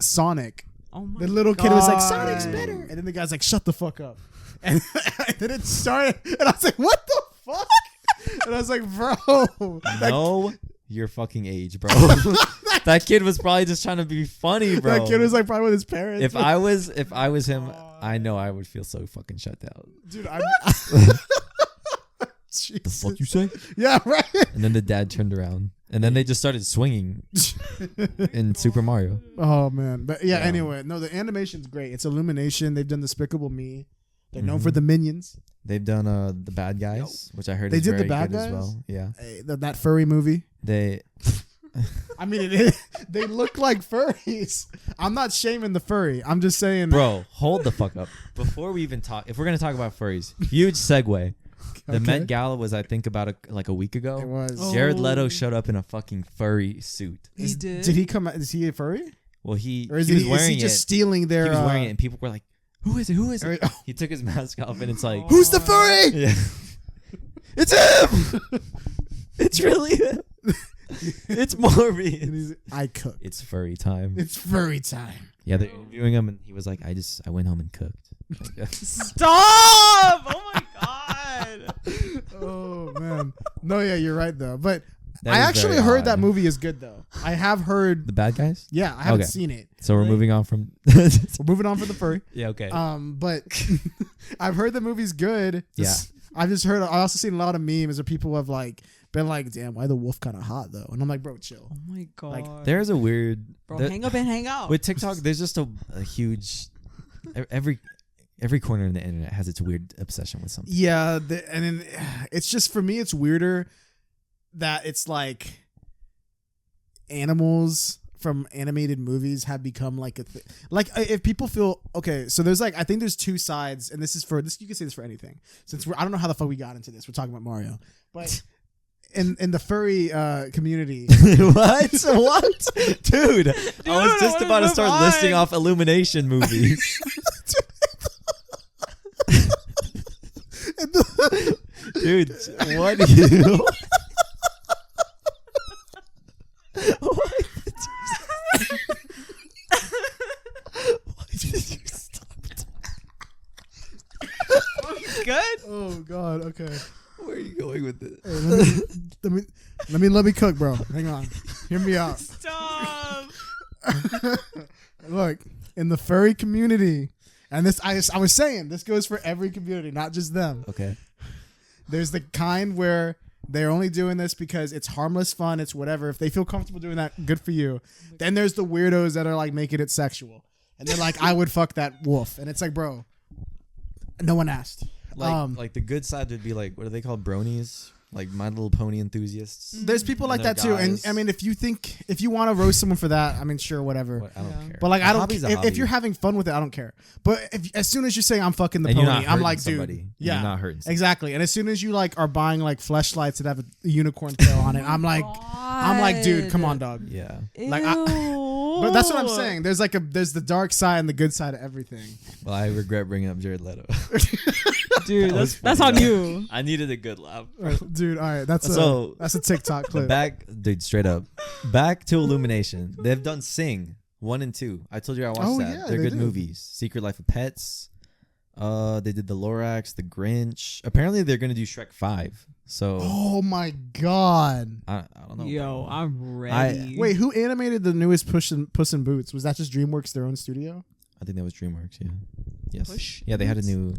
Sonic. Oh my The little kid God. was like, "Sonic's better," and then the guy's like, "Shut the fuck up," and then it started, and I was like, "What the fuck?" And I was like, "Bro, no, your fucking age, bro." That kid was probably just trying to be funny, bro. That kid was like probably with his parents. If I was him, I know I would feel so fucking shut down. Dude, The fuck you say? Yeah, right. And then the dad turned around, and then they just started swinging in Super Mario. Oh man, but yeah. Anyway, no, the animation's great. It's Illumination. They've done Despicable Me. They're known for the Minions. They've done the Bad Guys, which I heard they is did very the Bad good Guys as well. Yeah, that furry movie. they. I mean, they look like furries. I'm not shaming the furry. I'm just saying, bro, hold the fuck up. Before we even talk, if we're gonna talk about furries, huge segue. The Met Gala was, I think, about a week ago. It was. Jared Leto showed up in a fucking furry suit. He did. Did he come? Is he a furry? Well, he Or is was he, wearing is he just stealing their? He was wearing it, and people were like, "Who is it? Who is it?" He took his mask off, and it's like, "Who's the furry?" Yeah. It's him. It's really him. It's Morbius. I cook. It's furry time. It's furry time. Yeah, they're interviewing him, and he was like, I went home and cooked. Stop! Oh my God. Oh man. No, yeah, you're right though. But That I is actually very heard odd. that movie is good though. I have heard. The Bad Guys? Yeah, I haven't Okay. seen it. So we're moving on from. We're moving on from the furry. Yeah, okay. But I've heard the movie's good. Yeah. I've just heard. I also seen a lot of memes where people have like been like, "Damn, why the wolf kind of hot though?" And I'm like, "Bro, chill." Oh my God. There's a weird. Bro, hang up and hang out. With TikTok, there's just a huge. Every corner of the internet has its weird obsession with something. Yeah, and then it's just for me, it's weirder that it's like animals from animated movies have become like a thing. Like if people feel okay, so there's like I think there's two sides, and this is for this. You can say this for anything. Since I don't know how the fuck we got into this. We're talking about Mario, but in the furry community, What? Dude, I was just about to start listing off Illumination movies. Dude, what do you? Why did you stop? Good? oh god, okay. Where are you going with this? Hey, let me cook, bro. Hang on, hear me out. Stop. Look, in the furry community, and this I was saying this goes for every community, not just them. Okay. There's the kind where they're only doing this because it's harmless fun, it's whatever. If they feel comfortable doing that, good for you. Then there's the weirdos that are like making it sexual. And they're like, I would fuck that wolf. And it's like, bro, no one asked. Like the good side would be like, what are they called? Bronies? Like My Little Pony enthusiasts? There's people like they're that too. And guys. I mean, if you want to roast someone for that, I mean, sure, whatever. What? I don't care. But like, A I don't. hobby's a If hobby. you're having fun with it, I don't care. But as soon as you say I'm fucking the And you're pony, not I'm hurting like, somebody. dude, And yeah, you're not hurting somebody. exactly. And as soon as you like are buying like fleshlights that have a unicorn tail on it, I'm like, dude, come on, dog. Yeah. Like, but that's what I'm saying. There's the dark side and the good side of everything. Well, I regret bringing up Jared Leto. Dude, That was that's funny, on though. you. I needed a good laugh. Dude, all right, that's a TikTok clip. Dude, straight up. Back to Illumination. They've done Sing 1 and 2. I told you I watched Oh, that. yeah, They're they good did. movies. Secret Life of Pets. They did the Lorax, the Grinch. Apparently, they're gonna do Shrek 5. So Oh my god! I don't know. Yo, bro. I'm ready. Wait, who animated the newest Puss in Boots? Was that just DreamWorks, their own studio? I think that was DreamWorks. Yeah. Yes. Push Yeah, they had a new.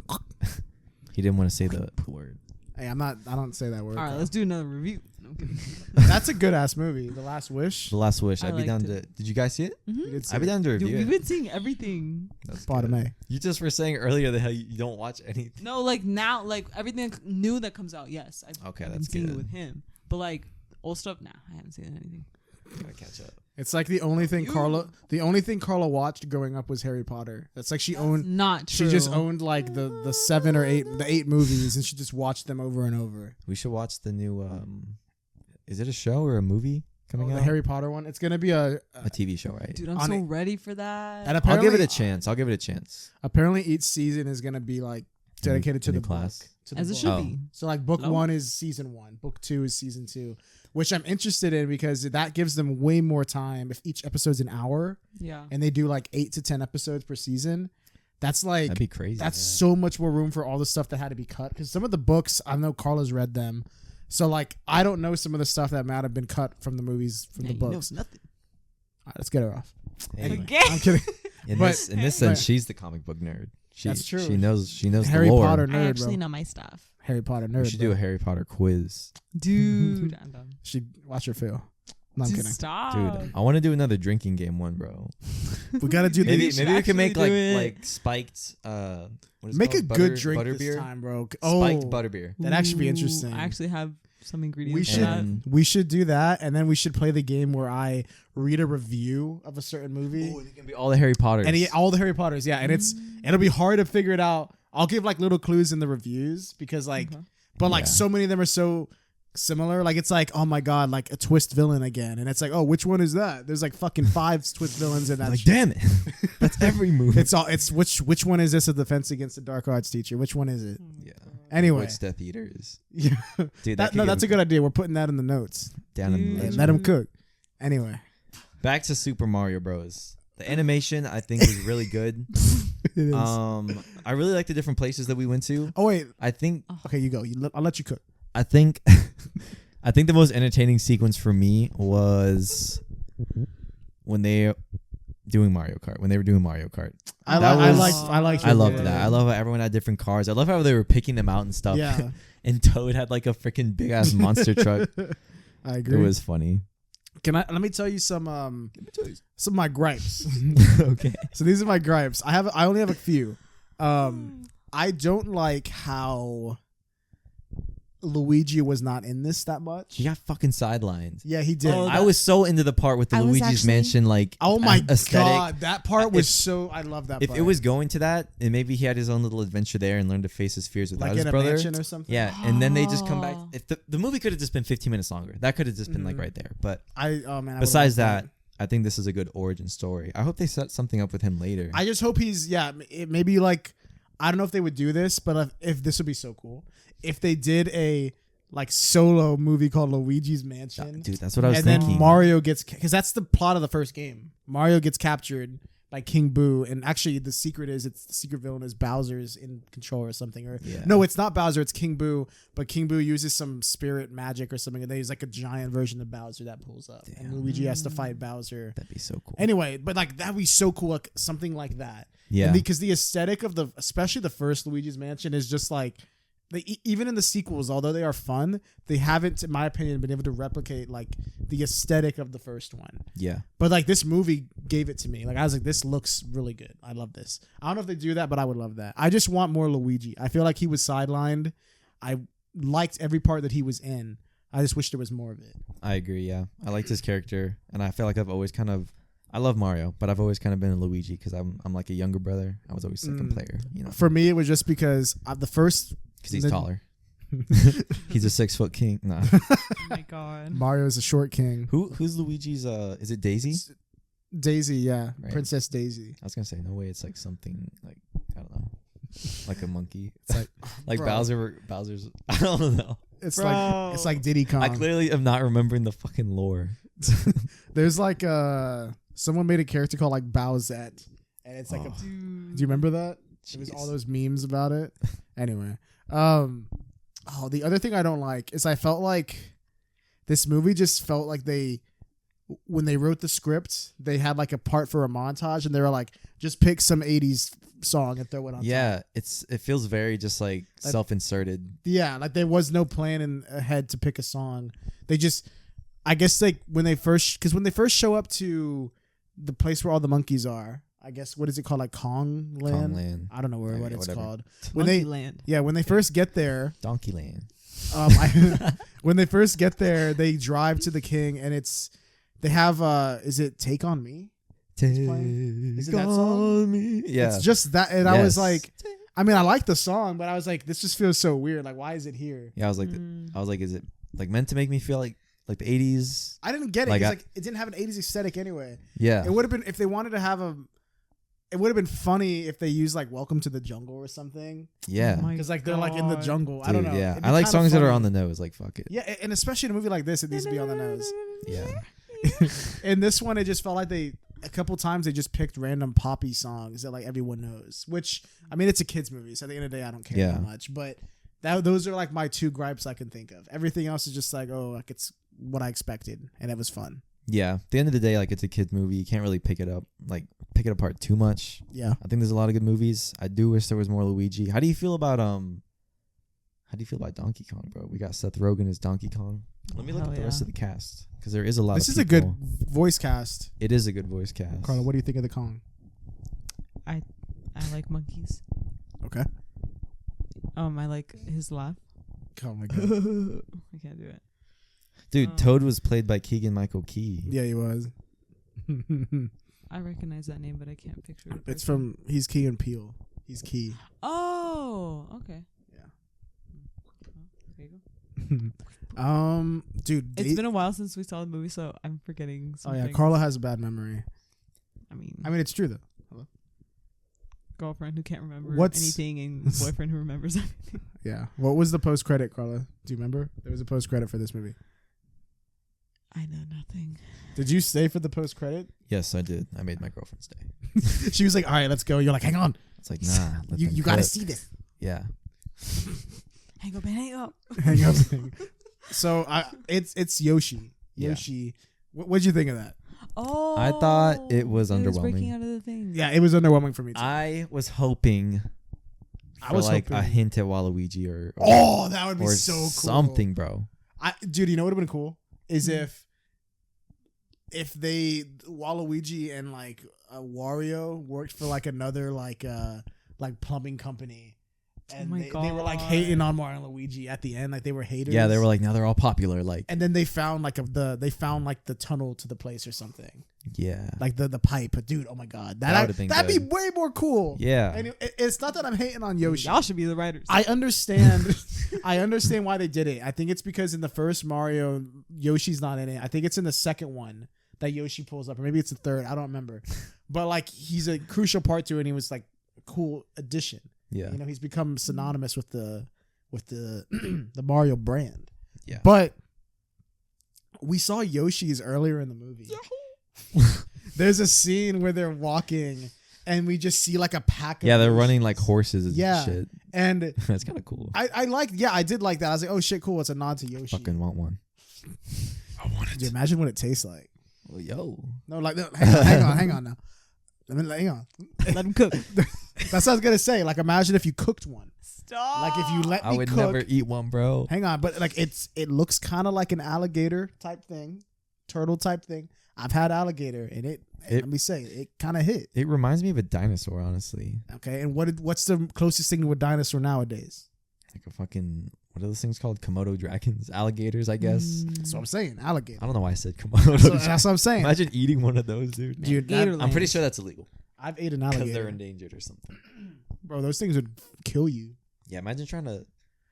He didn't want to say the word. Hey, I don't say that word. All right, let's do another review. No, I'm kidding. That's a good ass movie. The Last Wish. The Last Wish. I I'd be down liked to. it. Did you guys see it? You did see I'd be it. down to Dude, review we've it. been seeing everything. That's Bottom good. A. You just were saying earlier that how you don't watch anything. No, like now, like everything new that comes out. Yes, Okay, I've been that's seeing it good. with him. But like old stuff, nah, I haven't seen anything. Gotta catch up. It's like the only thing You- Carla watched growing up was Harry Potter. That's like she owned. Not true. She just owned like the 7 or 8 movies, and she just watched them over and over. We should watch the new. Is it a show or a movie? coming out? The Harry Potter one. It's gonna be a TV show, right? Dude, I'm so ready for that. And I'll give it a chance. Apparently, each season is gonna be like dedicated to the class. book. To the As it book. should be. So like book 1 is season 1, book 2 is season 2, which I'm interested in because that gives them way more time. If each episode's an hour, and they do like 8 to 10 episodes per season, that's like that'd be crazy. That's so much more room for all the stuff that had to be cut. Because some of the books, I know Carla's read them, so like I don't know some of the stuff that might have been cut from the movies from the books. Nothing. All right, let's get her off. Anyway. I'm kidding. In this sense, she's the comic book nerd. That's true. She knows Harry the lore. Potter nerd. I actually bro. know my stuff. Harry Potter nerd. We should do a Harry Potter quiz. Dude, I'm done. She watch her fail. No, I'm kidding. Stop. Dude, I want to do another drinking game one, bro. We gotta do maybe we can make it. like spiked what is make it a called? good drink butterbeer? this time, bro. Spiked butterbeer. That'd actually be interesting. I actually have some ingredients. We should do that, and then we should play the game where I read a review of a certain movie. Oh, it can be all the Harry Potters. And all the Harry Potters, yeah. And it'll be hard to figure it out. I'll give like little clues in the reviews because like, but like so many of them are so similar. Like it's like, oh my god, like a twist villain again, and it's like, oh, which one is that? There's like fucking 5 twist villains in that. Like, damn it, that's every movie. It's which one is this? A Defense Against the Dark Arts teacher? Which one is it? Yeah. Anyway, which Death Eaters? Yeah, dude. That's a good idea. We're putting that in the notes. Down in the let them cook. Anyway, back to Super Mario Bros. The animation I think was really good. It is. I really like the different places that we went to. Oh wait, I think. Okay, you go. I'll let you cook. I think the most entertaining sequence for me was when they doing Mario Kart. When they were doing Mario Kart, I loved that. I love how everyone had different cars. I love how they were picking them out and stuff. Yeah. And Toad had like a freaking big ass monster truck. I agree. It was funny. Let me tell you some of my gripes. Okay. So these are my gripes. I only have a few. I don't like how Luigi was not in this that much. He got fucking sidelined. Yeah, he did. I was so into the part with the Luigi's Mansion, like, oh my aesthetic. god, that part was so. I love that. If part. it was going to that, and maybe he had his own little adventure there and learned to face his fears without like his in brother, a mansion or something. Yeah, and then they just come back. If the movie could have just been 15 minutes longer, that could have just been like right there. But besides that, I think this is a good origin story. I hope they set something up with him later. I just hope he's maybe like, I don't know if they would do this, but if this would be so cool if they did a like solo movie called Luigi's Mansion. Dude, that's what I was thinking. And then Mario gets, because that's the plot of the first game. Mario gets captured by King Boo, and actually the secret villain is Bowser's in control or something. Or no, it's not Bowser, it's King Boo. But King Boo uses some spirit magic or something, and there's like a giant version of Bowser that pulls up, and Luigi has to fight Bowser. That'd be so cool. Anyway, but like that'd be so cool, like something like that. Yeah, because the aesthetic of especially the first Luigi's Mansion is just like. Even in the sequels, although they are fun, they haven't, in my opinion, been able to replicate like the aesthetic of the first one. Yeah. But like this movie gave it to me. Like I was like, this looks really good. I love this. I don't know if they do that, but I would love that. I just want more Luigi. I feel like he was sidelined. I liked every part that he was in. I just wish there was more of it. I agree. Yeah, I liked his character, and I feel like I've always I love Mario, but I've always kind of been a Luigi because I'm like a younger brother. I was always second player. You know. For me, it was just because the first. Because he's taller. He's a 6 foot king. Nah. Oh my god. Mario is a short king. Who's Luigi's? Is it Daisy? Daisy, yeah, right. Princess Daisy. I was gonna say no way. It's like something like I don't know, like a monkey. It's like Bowser's. I don't know. It's like Diddy Kong. I clearly am not remembering the fucking lore. There's like someone made a character called like Bowsette, and it's like do you remember that? It was all those memes about it. Anyway. The other thing I don't like is I felt like this movie just felt like when they wrote the script, they had like a part for a montage and they were like, just pick some 80s song and throw it on. Yeah, top. It feels very just like self-inserted. Yeah, like there was no plan ahead to pick a song. They just, I guess like when they first show up to the place where all the monkeys are, I guess, what is it called? Like Kong Land? I don't know what it's called. Monkey Land. Yeah, when they first get there. Donkey Land. When they first get there, they drive to the king and they have, is it Take On Me? Is it that song? Me. Yeah. It's just that. And I was like, I mean, I like the song, but I was like, this just feels so weird. Like, why is it here? Yeah, I was like, is it like meant to make me feel like like the 80s. I didn't get it. Like, It didn't have an 80s aesthetic anyway. Yeah. It would have been if they wanted to have it would have been funny if they used like "Welcome to the Jungle" or something. Yeah, because like they're like in the jungle. Dude, I don't know. Yeah, I like songs that are on the nose. Like fuck it. Yeah, and especially in a movie like this, it needs to be on the nose. Yeah. In this one, it just felt like a couple times they just picked random poppy songs that like everyone knows. Which I mean, it's a kids movie, so at the end of the day, I don't care that much. But those are like my two gripes I can think of. Everything else is just like, oh, like it's what I expected, and it was fun. Yeah. At the end of the day, like it's a kids movie. You can't really pick it apart too much. Yeah. I think there's a lot of good movies. I do wish there was more Luigi. How do you feel about Donkey Kong, bro? We got Seth Rogen as Donkey Kong. Let me look at the rest of the cast because there is a lot. This is a good voice cast. It is a good voice cast. Carla, what do you think of the Kong? I like monkeys. Okay. I like his laugh. Oh my god. I can't do it. Dude, Toad was played by Keegan-Michael Key. Yeah, he was. I recognize that name, but I can't picture it. It's from he's Key and Peele. He's Key. Oh, okay. Yeah. There you go. Dude, it's been a while since we saw the movie, so I'm forgetting some Oh yeah, things. Carla has a bad memory. I mean it's true though. Hello? Girlfriend who can't remember anything and boyfriend who remembers everything. Yeah. What was the post credit, Carla? Do you remember? There was a post credit for this movie. I know nothing. Did you stay for the post credit? Yes, I did. I made my girlfriend stay. She was like, "All right, let's go." You're like, "Hang on." It's like, nah. You got to see this. Yeah. Hang up, hang up. Hang up. So it's Yoshi. Yeah. Yoshi. What'd you think of that? Oh, I thought it was underwhelming. breaking out of the thing. Yeah, it was underwhelming for me too. I was hoping for a hint at Waluigi or that would be so cool. Something, bro. Dude, you know what would have been cool is if they Waluigi and like Wario worked for like another like plumbing company. And they were like hating on Mario and Luigi at the end, like they were haters. Yeah, they were like, now they're all popular, like. And then they found the tunnel to the place or something. Yeah, like the pipe. Dude, oh my god, that'd be way more cool. Yeah, and it's not that I'm hating on Yoshi. Y'all should be the writers. I understand. I understand why they did it. I think it's because in the first Mario, Yoshi's not in it. I think it's in the second one that Yoshi pulls up, or maybe it's the third. I don't remember. But like he's a crucial part to it, and he was like a cool addition. Yeah, you know, he's become synonymous with the the Mario brand. Yeah, but we saw Yoshi's earlier in the movie. There's a scene where they're walking, and we just see like a pack of they're Yoshis. running like horses and shit. And that's kind of cool. I did like that. I was like, oh shit, cool. It's a nod to Yoshi. Fucking want one. I want it. Could you imagine what it tastes like? Well, yo. No, like hang on now. Hang on. Let him cook. That's what I was gonna say. Like, imagine if you cooked one. Stop. Like, if you let me I would cook, never eat one, bro. Hang on, but like, it looks kind of like an alligator type thing, turtle type thing. I've had alligator, and let me say, it kind of hit. It reminds me of a dinosaur, honestly. Okay, and what's the closest thing to a dinosaur nowadays? Like a fucking, what are those things called? Komodo dragons, alligators, I guess. That's what I'm saying, alligator. I don't know why I said Komodo. That's what I'm saying. Imagine eating one of those, dude. Dude, I'm pretty sure that's illegal. I've ate an alligator because they're endangered or something. Bro, those things would kill you. Yeah, imagine trying to.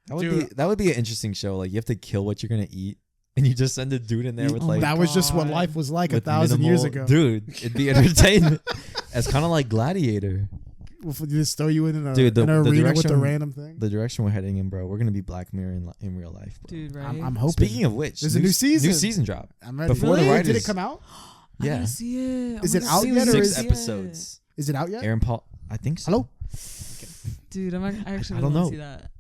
That would be an interesting show. Like, you have to kill what you're gonna eat, and you just send a dude in there with like. That was just what life was like 1,000 years ago, dude. It'd be entertainment. It's kind of like Gladiator. Well, just throw you in an the arena with a random thing. The direction we're heading in, bro. We're gonna be Black Mirror in real life, bro. Dude. Right? I'm hoping. Speaking of which, there's a new season. New season drop. I'm ready. Before the writers, did it come out? I Yeah. gotta see it. Is it out yet? 6 episodes. Is it out yet? Aaron Paul, I think so. Hello. Dude, I actually I don't want know. to see that.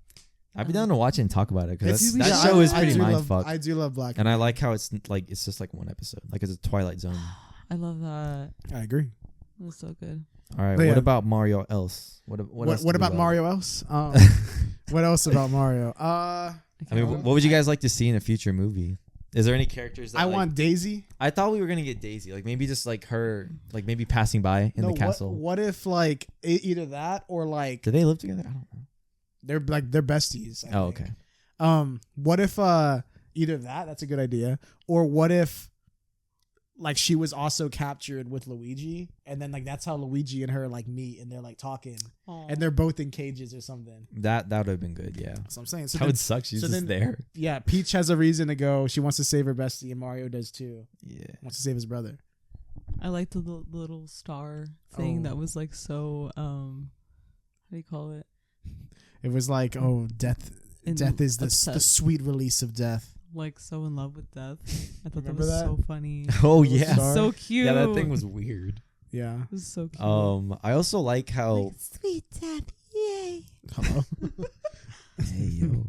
I'd be down to watch it and talk about it because that Yeah, show is pretty mindfuck. I do love Black. And I like how it's just like one episode, like it's a Twilight Zone. I love that. I agree. That's so good. All right, But what about Mario else? What else? What about Mario else? What else about Mario? I mean, what would you guys like to see in a future movie? Is there any characters that I want Daisy? I thought we were gonna get Daisy, like maybe just like her, like maybe passing by in the castle. What if like either that or like Do they live together? I don't know. they're besties. I think. Okay. What if either that's a good idea, or what if like she was also captured with Luigi, and then like that's how Luigi and her like meet, and they're like talking, and they're both in cages or something. That would have been good, yeah. That's what I'm saying. So that would suck. She's just there. Yeah, Peach has a reason to go. She wants to save her bestie, and Mario does too. Yeah, wants to save his brother. I like the little star thing that was like so. How do you call it? It was like, oh, death. Death is the sweet release of death. Like so in love with death. I thought Remember that was that? so funny. Oh yeah, so cute. Yeah, that thing was weird. Yeah, it was so cute. I also like how like, sweet death, yay. Hello. Hey yo.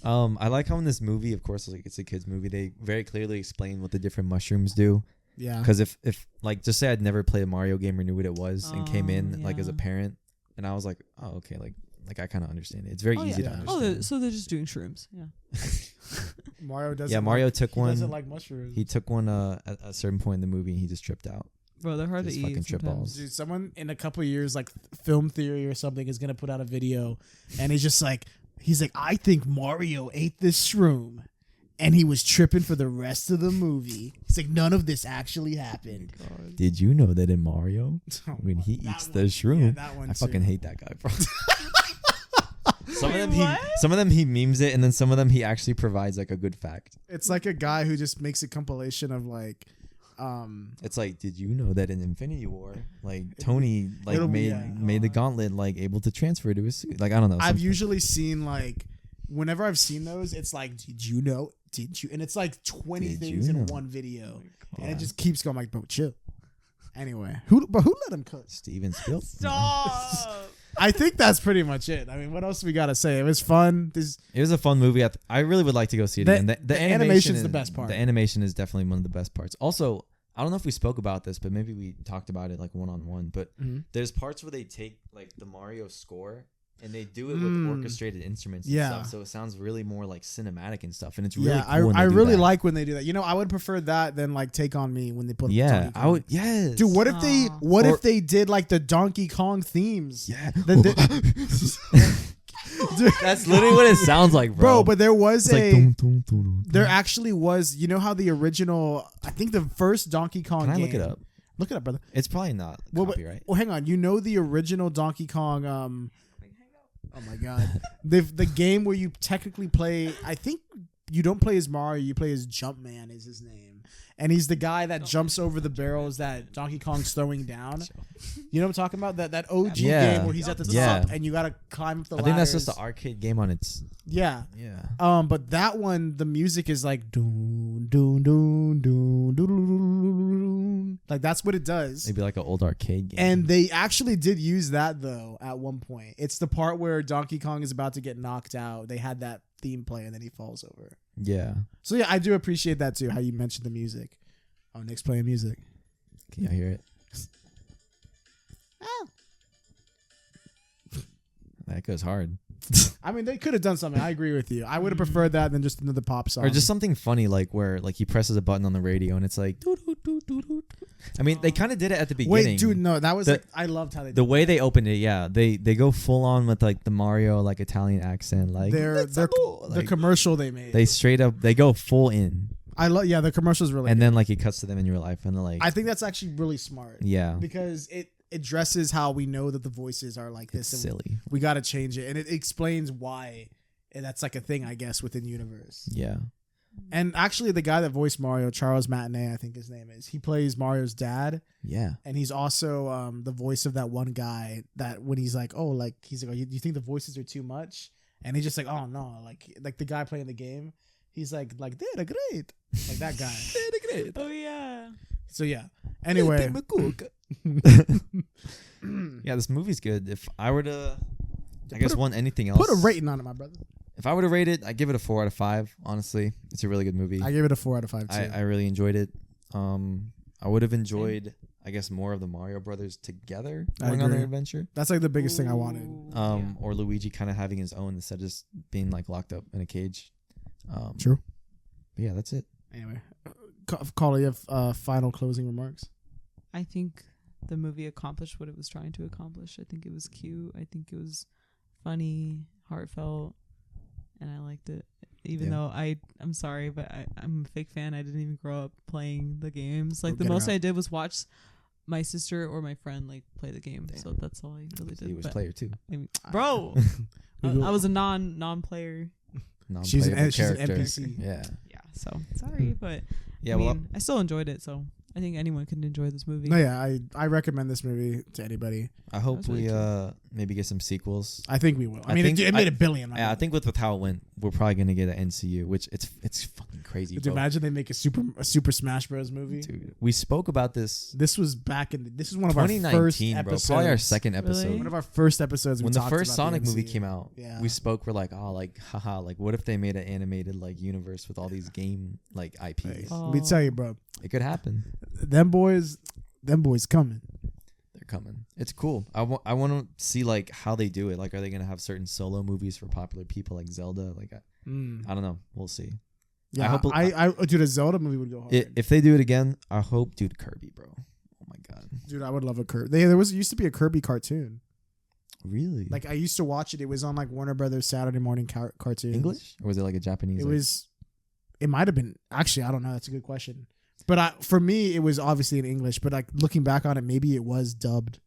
I like how in this movie, of course, like it's a kids movie, they very clearly explain what the different mushrooms do. Yeah. Because if like just say I'd never played a Mario game or knew what it was and came in like as a parent, and I was like, oh okay, like I kind of understand it. It's very easy to understand. So they're just doing shrooms. Yeah. Mario doesn't. Yeah, Mario took one. He doesn't like mushrooms. He took one at a certain point in the movie, and he just tripped out. Bro, they're hard to eat. Fucking trip balls. Dude, someone in a couple of years, like Film Theory or something, is gonna put out a video, and he's like, I think Mario ate this shroom, and he was tripping for the rest of the movie. It's like none of this actually happened. God. Did you know that in Mario, when he eats the shroom, I fucking hate that guy, bro. Some of them he memes it, and then some of them he actually provides like a good fact. It's like a guy who just makes a compilation of like, it's like, did you know that in Infinity War, like Tony like made the gauntlet like able to transfer to his suit? Like I don't know. I've usually seen like, whenever I've seen those, it's like, did you know? Did you? And it's like 20 things in one video, and it just keeps going like, bro, chill. Anyway, who let him cook? Steven Spielberg. Stop. I think that's pretty much it. I mean, what else we gotta say? It was fun. It was a fun movie. I really would like to go see it again. The animation is the best part. The animation is definitely one of the best parts. Also, I don't know if we spoke about this, but maybe we talked about it like one-on-one. But there's parts where they take like the Mario score and they do it with orchestrated instruments and stuff. So it sounds really more like cinematic and stuff. And it's really cool when I really that. like when they do that. You know, I would prefer that than like Take On Me when they put I would. Yes. Dude, what if they did like the Donkey Kong themes? Yeah. Dude, that's literally what it sounds like, bro. But there was there actually was, you know how the original, I think the first Donkey Kong game. Can I look it up? Look it up, brother. It's probably not copyright. Well, hang on. You know the original Donkey Kong, oh my god. the game where you technically play, I think you don't play as Mario, you play as Jumpman is his name. And he's the guy that jumps over the barrels that Donkey Kong's throwing down. You know what I'm talking about? That OG game where he's at the top and you gotta climb up the ladders. I think that's just the arcade game on its. Yeah. Yeah. But that one, the music is like doon doon doon doon doon doon. Like that's what it does. Maybe like an old arcade game. And they actually did use that though at one point. It's the part where Donkey Kong is about to get knocked out. They had that theme play and then he falls over. Yeah. So yeah, I do appreciate that too, how you mentioned the music. Oh, Nick's playing music. Can y'all hear it? Oh. That goes hard. I mean, they could have done something. I agree with you. I would have preferred that than just another pop song. Or just something funny like where like he presses a button on the radio and it's like I mean, they kind of did it at the beginning. Wait, dude, no, that was I loved how they did the way they opened it. Yeah, they go full on with like the Mario like Italian accent, like the commercial they made. They straight up they go full in. The commercial's really and good. then like it cuts to them in real life and they're like, I think that's actually really smart. Yeah, because it addresses how we know that the voices are like this. It's silly. We got to change it, and it explains why. And that's like a thing, I guess, within universe. Yeah. And actually, the guy that voiced Mario, Charles Martinet, I think his name is, he plays Mario's dad. Yeah. And he's also the voice of that one guy that when he's like, oh, like, he's like, oh, you think the voices are too much? And he's just like, oh, no. Like the guy playing the game, he's like they're great. Like that guy. They're great. Oh, yeah. So, yeah. Anyway. Yeah, this movie's good. If I were to, I guess, want anything else. Put a rating on it, my brother. If I were to rate it, I'd give it a 4 out of 5. Honestly, it's a really good movie. I gave it a 4 out of 5 too. I really enjoyed it. I would have enjoyed, I guess, more of the Mario Brothers together going on their adventure. That's like the biggest thing I wanted. Or Luigi kind of having his own instead of just being like locked up in a cage. True. But yeah, that's it. Anyway, Carla, you have final closing remarks? I think the movie accomplished what it was trying to accomplish. I think it was cute. I think it was funny, heartfelt, and I liked it. Even though I'm sorry, but I'm a fake fan. I didn't even grow up playing the games. Like the most I did was watch my sister or my friend like play the game. Damn. So that's all I really did. He was player too, bro. I was a non-player. She's an NPC. Yeah. So sorry, but I still enjoyed it. So I think anyone can enjoy this movie. No, yeah, I recommend this movie to anybody. I hope we maybe get some sequels. I think we will. I mean, it made $1 billion. Yeah, I think with how it went, we're probably gonna get an NCU, which it's fucking crazy. Could you imagine they make a Super Smash Bros. Movie? Dude, we spoke about this. This was this is one of our first episodes. Probably our second episode. Really? One of our first episodes. When the first Sonic movie came out, we spoke. We're like, haha, like what if they made an animated like universe with all these game like IPs? Hey, let me tell you, bro, it could happen. Them boys coming. They're coming. It's cool. I want to see like how they do it. Like, are they gonna have certain solo movies for popular people like Zelda? Like, I don't know. We'll see. Yeah, I dude, a Zelda movie would go hard. If they do it again, I hope, dude, Kirby, bro. Oh my god, dude, I would love a Kirby. There used to be a Kirby cartoon. Really? Like I used to watch it. It was on like Warner Brothers Saturday morning cartoons. English, or was it like a Japanese? It might have been. Actually, I don't know. That's a good question. But for me, it was obviously in English. But like looking back on it, maybe it was dubbed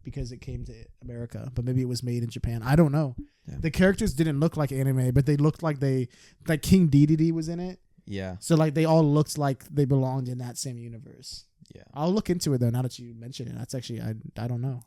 because it came to America. But maybe it was made in Japan. I don't know. Yeah. The characters didn't look like anime, but they looked like King Dedede was in it. Yeah. So like they all looked like they belonged in that same universe. Yeah. I'll look into it though. Now that you mention it, that's actually I don't know.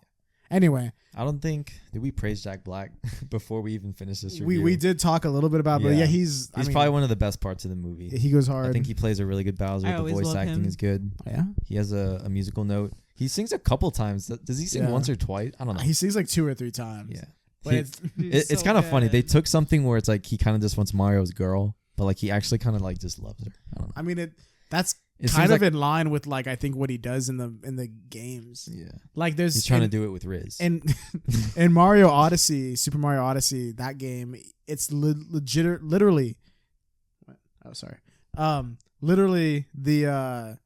Anyway, I don't think did we praise Jack Black before we even finished this review? We did talk a little bit about, but he's probably one of the best parts of the movie. He goes hard. I think he plays a really good Bowser. The voice acting is good. Yeah, he has a musical note. He sings a couple times. Does he sing once or twice? I don't know. He sings like 2 or 3 times. Yeah, but it's kind of funny. They took something where it's like he kind of just wants Mario's girl, but like he actually kind of like just loves her. I don't know. I mean that's kind of in line with like I think what he does in the games. Yeah, like he's trying to do it with Riz. And in Mario Odyssey, Super Mario Odyssey, that game, it's literally. Oh, sorry. Literally the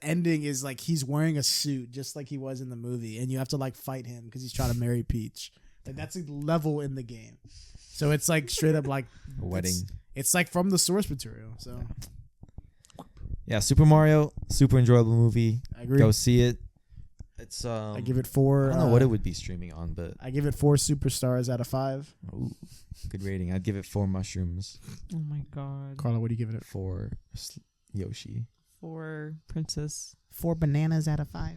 ending is like he's wearing a suit just like he was in the movie, and you have to like fight him because he's trying to marry Peach. Like that's a level in the game, so it's like straight up like a wedding. It's like from the source material. So. Yeah, Super Mario, super enjoyable movie. I agree. Go see it. It's I give it 4. I don't know what it would be streaming on, but I give it 4 superstars out of 5. Ooh, good rating. I'd give it 4 mushrooms. Oh my god. Carla, what do you give it? 4 Yoshi. 4 princess. 4 bananas out of 5.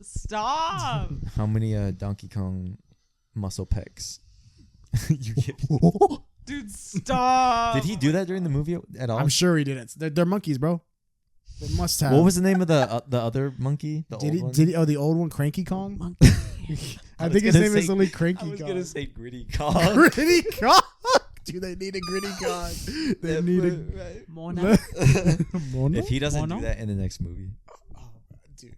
Stop. How many Donkey Kong muscle pecs? You give Dude, stop. Did he do that during the movie at all? I'm sure he didn't. They're monkeys, bro. They must have. What was the name of the other monkey? Did he? Oh, the old one, Cranky Kong. Monkey. I think his name is only Cranky Kong. I was gonna say Gritty Kong. Gritty Kong. Dude, they need a Gritty Kong. They need a Mona. Mona. If he doesn't do that in the next movie, dude,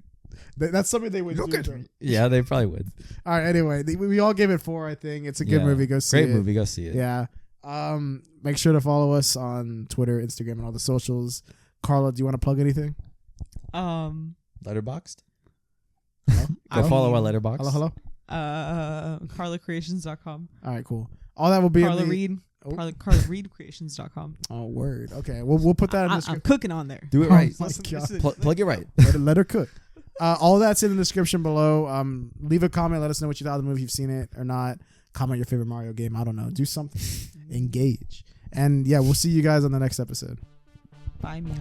that's something they would do. Yeah, they probably would. All right. Anyway, we all gave it 4. I think it's a good movie. Go see it. Great movie. Go see it. Yeah. Make sure to follow us on Twitter, Instagram, and all the socials. Carla, do you want to plug anything? Letterboxd. Go follow our Letterboxd. Hello. CarlaCreations.com. All right, cool. All that will be Carla Reed. CarlaReedCreations.com. Oh, word. Okay, we'll put that in the description. I'm cooking on there. Do it right. Plug it right. Let her cook. All that's in the description below. Leave a comment. Let us know what you thought of the movie. If you've seen it or not. Comment your favorite Mario game. I don't know. Do something. Engage. And yeah, we'll see you guys on the next episode. Bye, meow.